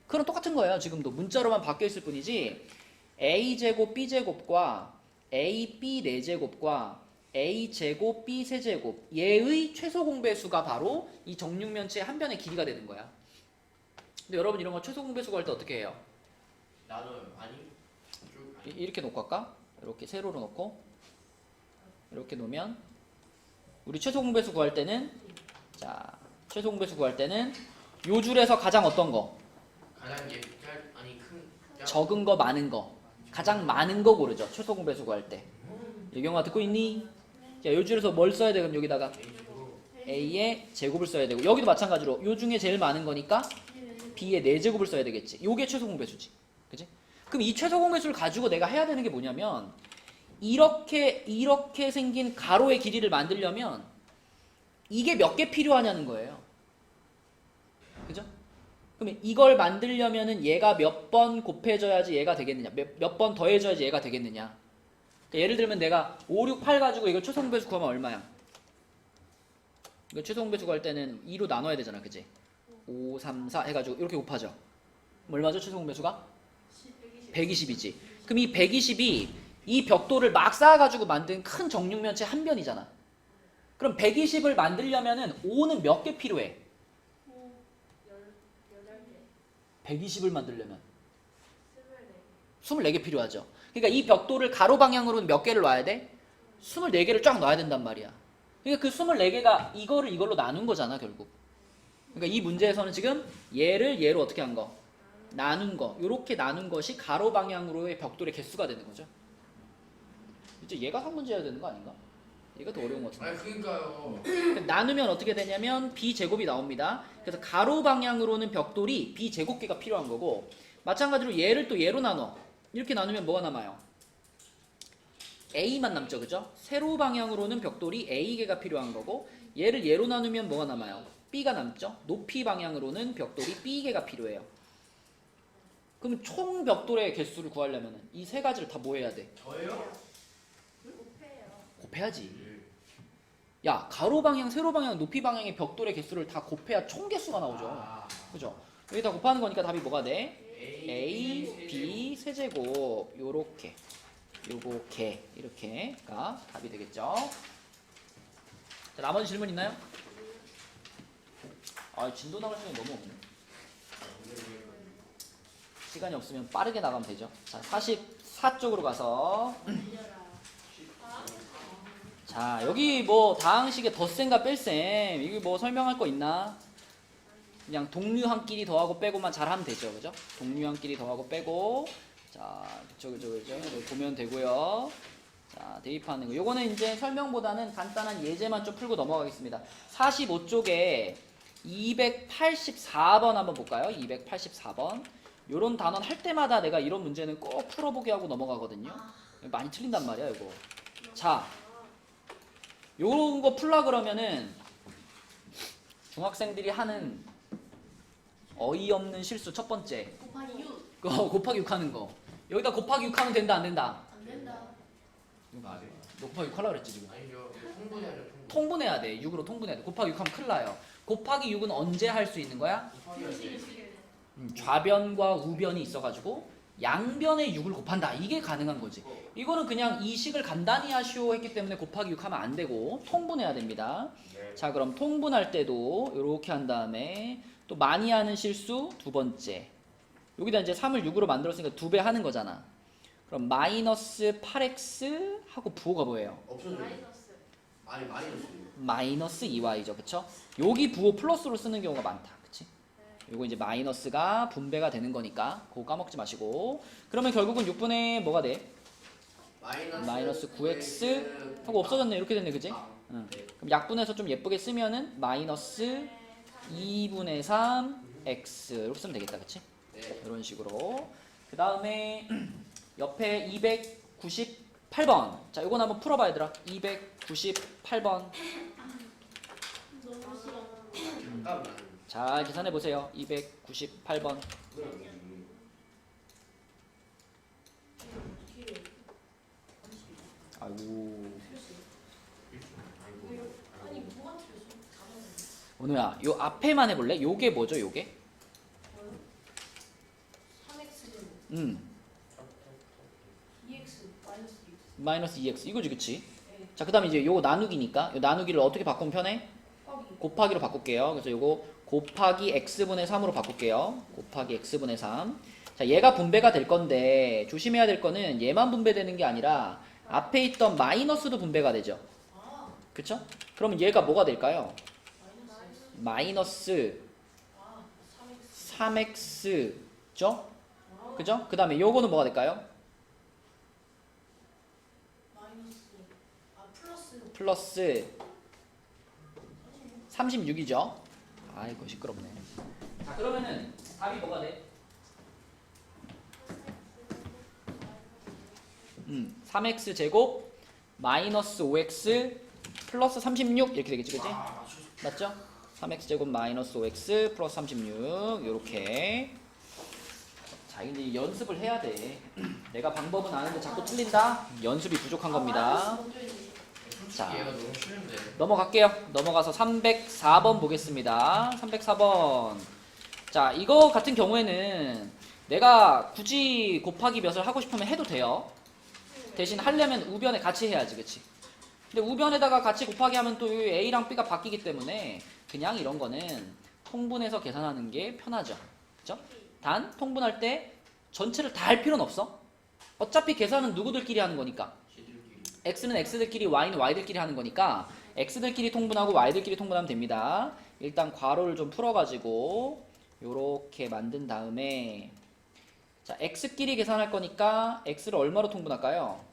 Speaker 1: 그럼 똑같은 거예요. 지금도 문자로만 바뀌어 있을 뿐이지 a제곱 b제곱과 ab 4제곱과 a제곱 b 세제곱 얘의 최소 공배수가 바로 이 정육면체의 한 변의 길이가 되는 거야. 근데 여러분 이런 거 최소 공배수 구할 때 어떻게 해요?
Speaker 2: 나눠요. 아니.
Speaker 1: 이렇게 놓고 할까? 이렇게 세로로 놓고 이렇게 놓으면 우리 최소 공배수 구할 때는 자 최소 공배수 구할 때는 요 줄에서 가장 어떤 거?
Speaker 2: 가장 아니 큰.
Speaker 1: 적은 거 많은 거 가장 많은 거 고르죠. 최소 공배수 구할 때. 예경아 듣고 있니? 자, 요 줄에서 뭘 써야 돼? 그럼 여기다가 a의 제곱을 써야 되고 여기도 마찬가지로 요 중에 제일 많은 거니까 b의 4제곱을 써야 되겠지. 요게 최소 공배수지. 그지? 그럼 이 최소 공배수를 가지고 내가 해야 되는 게 뭐냐면 이렇게 생긴 가로의 길이를 만들려면 이게 몇 개 필요하냐는 거예요. 그죠? 그러면 이걸 만들려면은 얘가 몇 번 곱해져야지 얘가 되겠느냐, 몇 번 더해져야지 얘가 되겠느냐. 그러니까 예를 들면 내가 5, 6, 8 가지고 이거 최소 공배수 구하면 얼마야? 이거 최소 공배수 구할 때는 2로 나눠야 되잖아, 그지? 5, 3, 4 해가지고 이렇게 곱하죠. 그럼 얼마죠 최소 공배수가? 120이지. 그럼 이 120이 이 벽돌을 막 쌓아가지고 만든 큰 정육면체 한 변이잖아. 그럼 120을 만들려면은 5는 몇 개 필요해? 120을 만들려면 24개 필요하죠. 그러니까 이 벽돌을 가로 방향으로는 몇 개를 놔야 돼? 24개를 쫙 놔야 된단 말이야. 그러니까 그 24개가 이거를 이걸로 나눈 거잖아 결국. 그러니까 이 문제에서는 지금 얘를 얘로 어떻게 한 거? 나눈 거. 요렇게 나눈 것이 가로 방향으로의 벽돌의 개수가 되는 거죠. 이제 얘가 한 문제여야 되는 거 아닌가? 얘가 더 어려운 것 같은데.
Speaker 2: 아니 그러니까요.
Speaker 1: 나누면 어떻게 되냐면 b제곱이 나옵니다. 그래서 가로 방향으로는 벽돌이 b제곱개가 필요한 거고 마찬가지로 얘를 또 얘로 나눠. 이렇게 나누면 뭐가 남아요? a만 남죠. 그죠? 세로 방향으로는 벽돌이 a개가 필요한 거고 얘를 얘로 나누면 뭐가 남아요? b가 남죠. 높이 방향으로는 벽돌이 b개가 필요해요. 그럼 총 벽돌의 개수를 구하려면 이 세 가지를 다 뭐 해야 돼?
Speaker 2: 저예요?
Speaker 1: 곱해야지. 야, 가로 방향, 세로 방향, 높이 방향의 벽돌의 개수를 다 곱해야 총 개수가 나오죠.
Speaker 2: 아.
Speaker 1: 그죠? 여기 다 곱하는 거니까 답이 뭐가 돼?
Speaker 2: A,
Speaker 1: A, B 세제곱 요렇게 요렇게 이렇게가 답이 되겠죠. 자, 나머지 질문 있나요? 아, 진도 나갈 시간이 너무 없네. 시간이 없으면 빠르게 나가면 되죠. 자, 44쪽으로 가서 자, 여기 뭐 다항식의 덧셈과 뺄셈 이게 뭐 설명할 거 있나? 그냥 동류항끼리 더하고 빼고만 잘하면 되죠. 그죠? 동류항끼리 더하고 빼고 자, 그죠? 보면 되고요. 자, 대입하는 거. 요거는 이제 설명보다는 간단한 예제만 좀 풀고 넘어가겠습니다. 45쪽에 284번 한번 볼까요? 284번. 요런 단원 할 때마다 내가 이런 문제는 꼭 풀어보게 하고 넘어가거든요. 많이 틀린단 말이야, 이거. 자, 요런 거 풀라 그러면은 중학생들이 하는 어이없는 실수 첫 번째.
Speaker 4: 곱하기 6
Speaker 1: 곱하기 6 하는 거. 여기다 곱하기 6 하면 된다, 안 된다?
Speaker 4: 안 된다.
Speaker 2: 맞아요.
Speaker 1: 너 곱하기 6 하려고 그랬지, 지금.
Speaker 2: 아니죠. 통분해야죠.
Speaker 1: 통분해야 돼. 6으로 통분해야 돼. 곱하기 6 하면 큰일 나요. 곱하기 6은 언제 할 수 있는 거야? 좌변과 우변이 있어가지고 양변에 6을 곱한다. 이게 가능한 거지. 이거는 그냥 이 식을 간단히 하시오 했기 때문에 곱하기 6 하면 안 되고 통분해야 됩니다. 자, 그럼 통분할 때도 이렇게 한 다음에 또 많이 하는 실수 두 번째. 여기다 이제 3을 6으로 만들었으니까 2배 하는 거잖아. 그럼 마이너스 8x 하고 부호가 뭐예요?
Speaker 2: 없어져요.
Speaker 4: 마이너스.
Speaker 2: 아니 마이너스.
Speaker 1: 마이너스 2y죠. 그쵸? 여기 부호 플러스로 쓰는 경우가 많다. 그치? 요거 이제 마이너스가 분배가 되는 거니까 그거 까먹지 마시고. 그러면 결국은 6분의 뭐가 돼? 마이너스 9x 하고 없어졌네. 이렇게 됐네. 그치? 응. 그럼 약분해서 좀 예쁘게 쓰면은 마이너스 2분의 3x 이렇게 쓰면 되겠다. 그치?
Speaker 2: 네.
Speaker 1: 이런 식으로. 그 다음에 옆에 298번. 자, 요건 한번 풀어봐 얘들아. 298번.
Speaker 4: 너무 싫어.
Speaker 2: 잠깐만.
Speaker 1: 잘 계산해 보세요. 298번. 아이고.
Speaker 4: 아니 뭐가 틀렸어?
Speaker 1: 원우야, 요 앞에만 해볼래? 요게 뭐죠? 요게?
Speaker 4: 3x 2x 마이너스 2x.
Speaker 1: 마이너스 2x 이거지, 그치?
Speaker 4: 네.
Speaker 1: 자, 그 다음에 이제 요거 나누기니까 요 나누기를 어떻게 바꾸면 편해? 곱하기로 바꿀게요. 그래서 요거 곱하기 x분의 3으로 바꿀게요. 곱하기 x분의 3. 자, 얘가 분배가 될 건데 조심해야 될 거는 얘만 분배되는 게 아니라 앞에 있던 마이너스도 분배가 되죠.
Speaker 4: 아
Speaker 1: 그쵸? 그러면 얘가 뭐가 될까요?
Speaker 4: 마이너스.
Speaker 1: 마이너스
Speaker 4: 아 3x.
Speaker 1: 3x죠? 그죠? 그 다음에 요거는 뭐가 될까요?
Speaker 4: 마이너스. 아 플러스.
Speaker 1: 플러스 36이죠? 아이고 시끄럽네. 자, 그러면은 답이 뭐가 돼? 3x 제곱 마이너스 5x 플러스 36 이렇게 되겠지, 그치? 맞죠? 3x 제곱 마이너스 5x 플러스 36 요렇게. 자, 이제 연습을 해야 돼. 내가 방법은 아는데 자꾸 틀린다? 연습이 부족한 겁니다. 자,
Speaker 2: 얘가 너무 쉬운데.
Speaker 1: 넘어갈게요. 넘어가서 304번 보겠습니다. 304번. 자, 이거 같은 경우에는 내가 굳이 곱하기 몇을 하고 싶으면 해도 돼요. 대신 하려면 우변에 같이 해야지, 그치? 근데 우변에다가 같이 곱하기 하면 또 A랑 B가 바뀌기 때문에 그냥 이런 거는 통분해서 계산하는 게 편하죠. 그쵸? 단, 통분할 때 전체를 다 할 필요는 없어. 어차피 계산은 누구들끼리 하는 거니까.
Speaker 2: 지들끼리.
Speaker 1: x는 x들끼리, y는 y들끼리 하는 거니까 x들끼리 통분하고 y들끼리 통분하면 됩니다. 일단 괄호를 좀 풀어가지고 요렇게 만든 다음에 자, x끼리 계산할 거니까 x를 얼마로 통분할까요?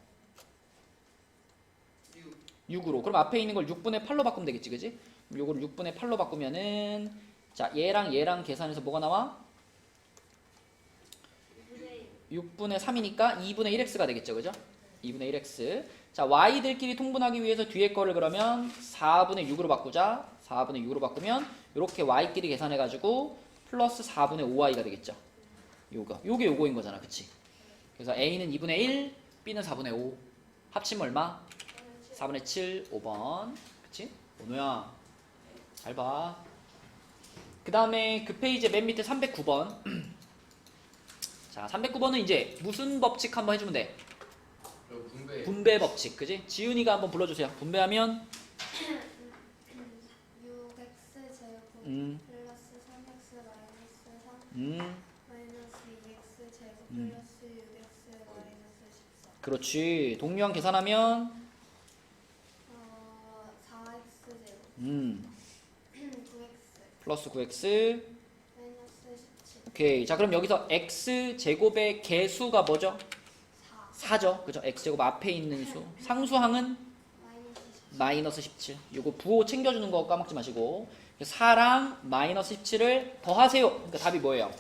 Speaker 1: 6으로. 그럼 앞에 있는 걸 6분의 8로 바꾸면 되겠지, 그지? 요거를 6분의 8로 바꾸면은 자, 얘랑 계산해서 뭐가 나와? 6분의 3이니까 2분의 1x가 되겠죠, 그죠? 2분의 1x. 자, y들끼리 통분하기 위해서 뒤에 거를 그러면 4분의 6으로 바꾸자. 4분의 6으로 바꾸면 이렇게 y끼리 계산해가지고 플러스 4분의 5y가 되겠죠. 요게 요거인 거잖아, 그치? 그래서 a는 2분의 1, b는 4분의 5. 합치면 얼마? 4분의 7, 5번. 그치? 원우야, 잘 봐. 그 다음에 그 페이지 맨 밑에 309번. 자, 309번은 이제 무슨 법칙 한번 해주면 돼?
Speaker 2: 저 분배.
Speaker 1: 분배 법칙, 그지? 지훈이가 한번 불러주세요. 분배하면
Speaker 5: 6x 제곱
Speaker 1: 음,
Speaker 5: 플러스 3x 마이너스 3 마이너스 2x 제곱 플러스 6x 마이너스 14
Speaker 1: 그렇지. 동류항 계산하면
Speaker 5: 4x 제곱 9x
Speaker 1: 플러스 9x.
Speaker 5: 마이너스 17
Speaker 1: 오케이. 자, 그럼 여기서 x 제곱의 개수가 뭐죠?
Speaker 5: 4
Speaker 1: 4죠. 그죠? x 제곱 앞에 있는 수. 상수항은 마이너스 17. 요거 부호 챙겨주는 거 까먹지 마시고. 4랑 마이너스 17을 더하세요. 그러니까 답이 뭐예요?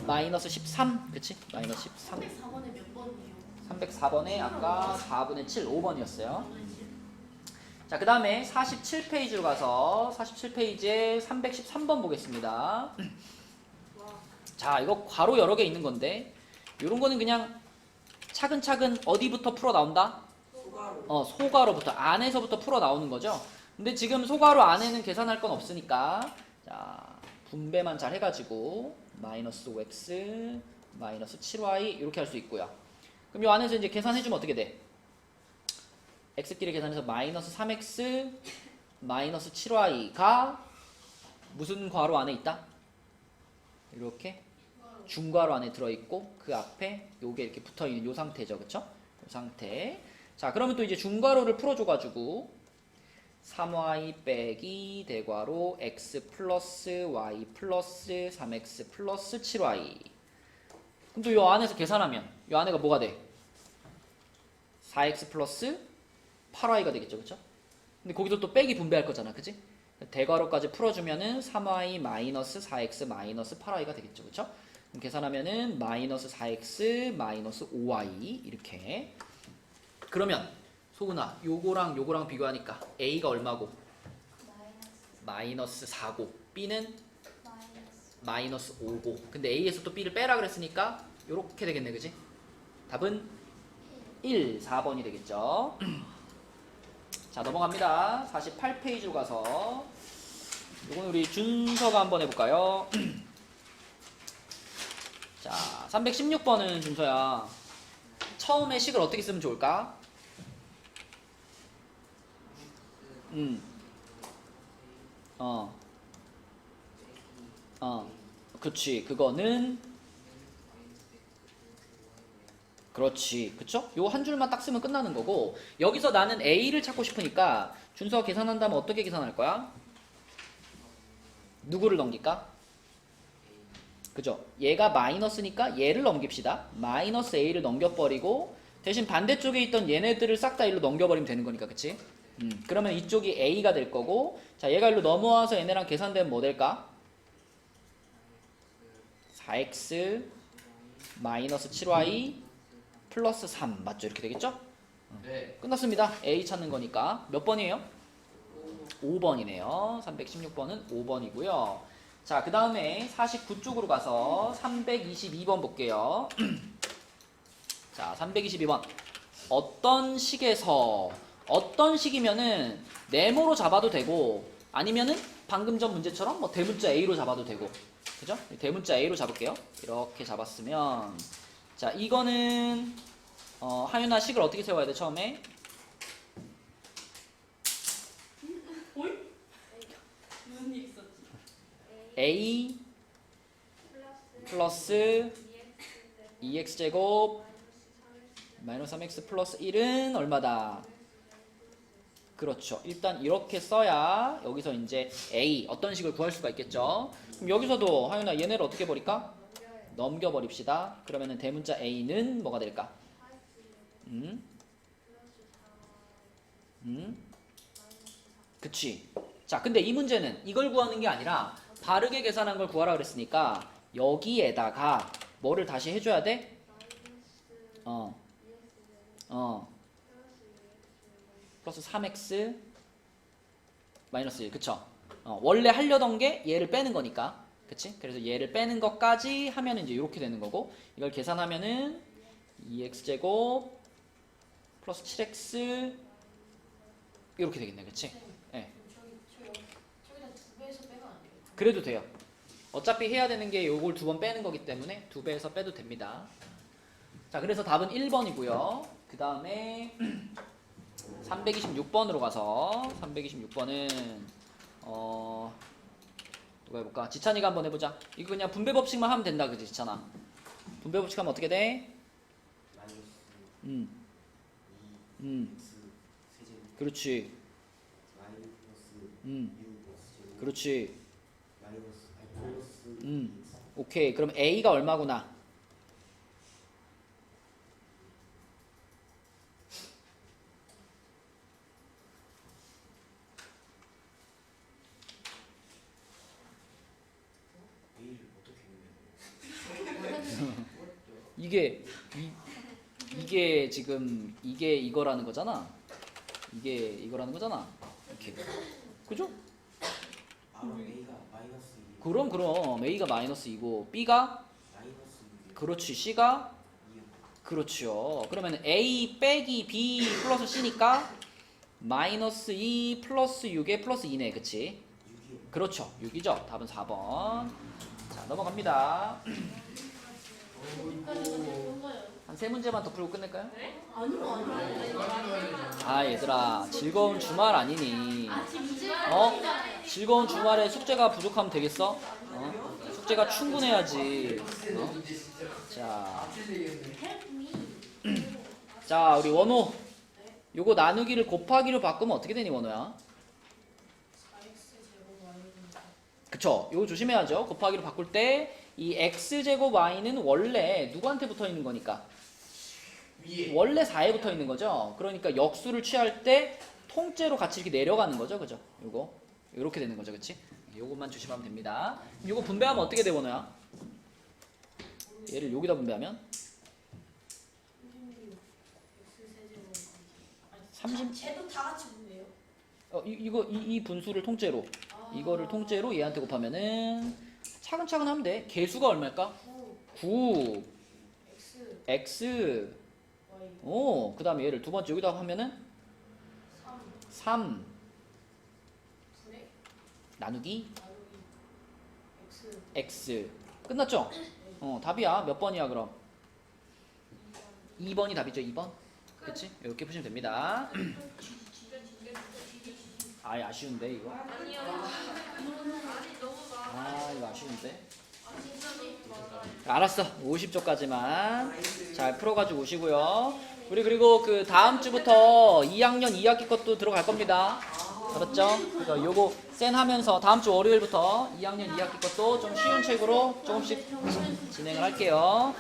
Speaker 1: 마이너스 13. 그치? 마이너스 13.
Speaker 4: 304번에 몇 번이에요?
Speaker 1: 304번에 아까 4분의 7, 5번이었어요. 자, 그 다음에 47페이지로 가서 47페이지에 313번 보겠습니다. 자, 이거 괄호 여러 개 있는 건데 요런 거는 그냥 차근차근 어디부터 풀어 나온다?
Speaker 3: 소가로.
Speaker 1: 소괄호부터 안에서부터 풀어 나오는 거죠. 근데 지금 소괄호 안에는 계산할 건 없으니까 자 분배만 잘 해가지고 마이너스 5x 마이너스 7y 이렇게 할 수 있고요. 그럼 이 안에서 이제 계산해주면 어떻게 돼? x끼리 계산해서 마이너스 3x 마이너스 7y가 무슨 괄호 안에 있다? 이렇게 중괄호 안에 들어있고 그 앞에 요게 이렇게 붙어있는 요 상태죠. 그쵸? 요 상태. 자 그러면 또 이제 중괄호를 풀어줘가지고 3y 빼기 대괄호 x 플러스 y 플러스 3x 플러스 7y. 그럼 또 요 안에서 계산하면 요 안에가 뭐가 돼? 4x 플러스 8y가 되겠죠. 그쵸? 근데 거기서 또 빼기 분배할 거잖아. 그치? 대괄호까지 풀어주면은 3y 마이너스 4x 마이너스 8y가 되겠죠. 그쵸? 그럼 계산하면은 마이너스 4x 마이너스 5y 이렇게. 그러면 소은아 요거랑 요거랑 비교하니까 a가 얼마고? 마이너스 4고 b는 마이너스 5고. 근데 a에서 또 b를 빼라 그랬으니까 요렇게 되겠네. 그지? 답은 1, 4번이 되겠죠. 자 넘어갑니다. 48페이지로 가서 요건 우리 준서가 한번 해볼까요? 자 316번은 준서야 처음에 식을 어떻게 쓰면 좋을까? 그렇지. 그거는 그렇지. 그쵸? 요 한 줄만 딱 쓰면 끝나는 거고 여기서 나는 A를 찾고 싶으니까 준서가 계산한다면 어떻게 계산할 거야? 누구를 넘길까? 그죠? 얘가 마이너스니까 얘를 넘깁시다. 마이너스 A를 넘겨버리고 대신 반대쪽에 있던 얘네들을 싹 다 일로 넘겨버리면 되는 거니까 그치? 그러면 이쪽이 A가 될 거고 자 얘가 일로 넘어와서 얘네랑 계산되면 뭐 될까? 4x 마이너스 7y 플러스 3 맞죠? 이렇게 되겠죠?
Speaker 2: 네.
Speaker 1: 끝났습니다. A 찾는 거니까 몇 번이에요? 5번이네요. 316번은 5번이고요. 자, 그 다음에 49쪽으로 가서 322번 볼게요. 자, 322번. 어떤 식에서 어떤 식이면은 네모로 잡아도 되고 아니면은 방금 전 문제처럼 뭐 대문자 A로 잡아도 되고 그죠? 대문자 A로 잡을게요. 이렇게 잡았으면 자, 이거는 하윤아 식을 어떻게 세워야 돼, 처음에?
Speaker 4: 무슨 일 있었지?
Speaker 1: A 플러스 2x제곱 마이너스 3x 플러스 1은 얼마다? 그렇죠. 일단 이렇게 써야 여기서 이제 A 어떤 식을 구할 수가 있겠죠. 그럼 여기서도 하윤아 얘네를 어떻게 버릴까? 넘겨버립시다. 그러면은 대문자 A는 뭐가 될까? 그치. 자, 근데 이 문제는 이걸 구하는 게 아니라 바르게 계산한 걸 구하라 그랬으니까 여기에다가 뭐를 다시 해줘야 돼? 플러스 3x 마이너스 1 그쵸? 원래 하려던 게 얘를 빼는 거니까 그치? 그래서 얘를 빼는 것까지 하면 이제 이렇게 되는 거고 이걸 계산하면은 2x제곱 플러스 7x 이렇게 되겠네 그치? 네.
Speaker 4: 저기다 2배에서 빼면 안 돼요?
Speaker 1: 그래도 돼요. 어차피 해야 되는 게 요걸 2번 빼는 거기 때문에 2배에서 빼도 됩니다. 자 그래서 답은 1번이고요. 그 다음에 326번으로 가서 326번은 누가 해볼까? 지찬이가 한번 해보자. 이거 그냥 분배 법칙만 하면 된다 그지 지찬아? 분배 법칙 하면 어떻게 돼? 그렇지. 그렇지. 오케이. 그럼 A가 얼마구나? 이게 지금 이게 이거라는 거잖아. 이게 이거라는 거잖아. 이렇게. 그죠?
Speaker 3: A가 마이너스 2.
Speaker 1: 그럼 A가 마이너스 2고 B가
Speaker 3: 마이너스 2.
Speaker 1: 그렇지 C가 그렇죠. 그러면 A 빼기 B 플러스 C니까 마이너스 2 플러스 6에 플러스 2네. 그치?
Speaker 3: 6이요.
Speaker 1: 그렇죠. 6이죠. 답은 4번. 자, 넘어갑니다.
Speaker 4: 여기까지가 되는 거예요.
Speaker 1: 한 3문제만 더 풀고 끝낼까요?
Speaker 4: 아니요.
Speaker 1: 아, 얘들아. 즐거운 주말 아니니.
Speaker 4: 아침
Speaker 1: 어? 즐거운 주말에 숙제가 부족하면 되겠어? 숙제가 충분해야지. 자, 자, 우리 원호. 요거 나누기를 곱하기로 바꾸면 어떻게 되니, 원호야? 그쵸? 요거 조심해야죠. 곱하기로 바꿀 때 이 x제곱 y는 원래 누구한테 붙어 있는 거니까?
Speaker 2: 위에.
Speaker 1: 원래 4에 붙어 있는 거죠. 그러니까 역수를 취할 때 통째로 같이 이렇게 내려가는 거죠. 그죠? 요거. 요렇게 되는 거죠. 그치? 요것만 조심하면 됩니다. 요거 분배하면 어떻게 돼, 원호야? 얘를 여기다 분배하면 30.
Speaker 4: 쟤도 다 같이 분배요.
Speaker 1: 이 분수를 통째로 이거를 통째로 얘한테 곱하면은 차근차근 하면 돼. 개수가 얼마일까? 9 x 오, 그 다음에 얘를 두 번째 여기다 하면은 3 나누기 x 끝났죠? 답이야. 몇 번이야 그럼? 2번이 답이죠. 2번. 그치? 이렇게 푸시면 됩니다. 아이, 아쉬운데 이거? 아, 이거 아쉬운데? 알았어. 50쪽까지만 잘 풀어가지고 오시고요. 우리 그리고 그 다음 주부터 2학년 2학기 것도 들어갈 겁니다. 알았죠? 그러니까 요거 센 하면서 다음 주 월요일부터 2학년 2학기 것도 좀 쉬운 책으로 조금씩 진행을 할게요.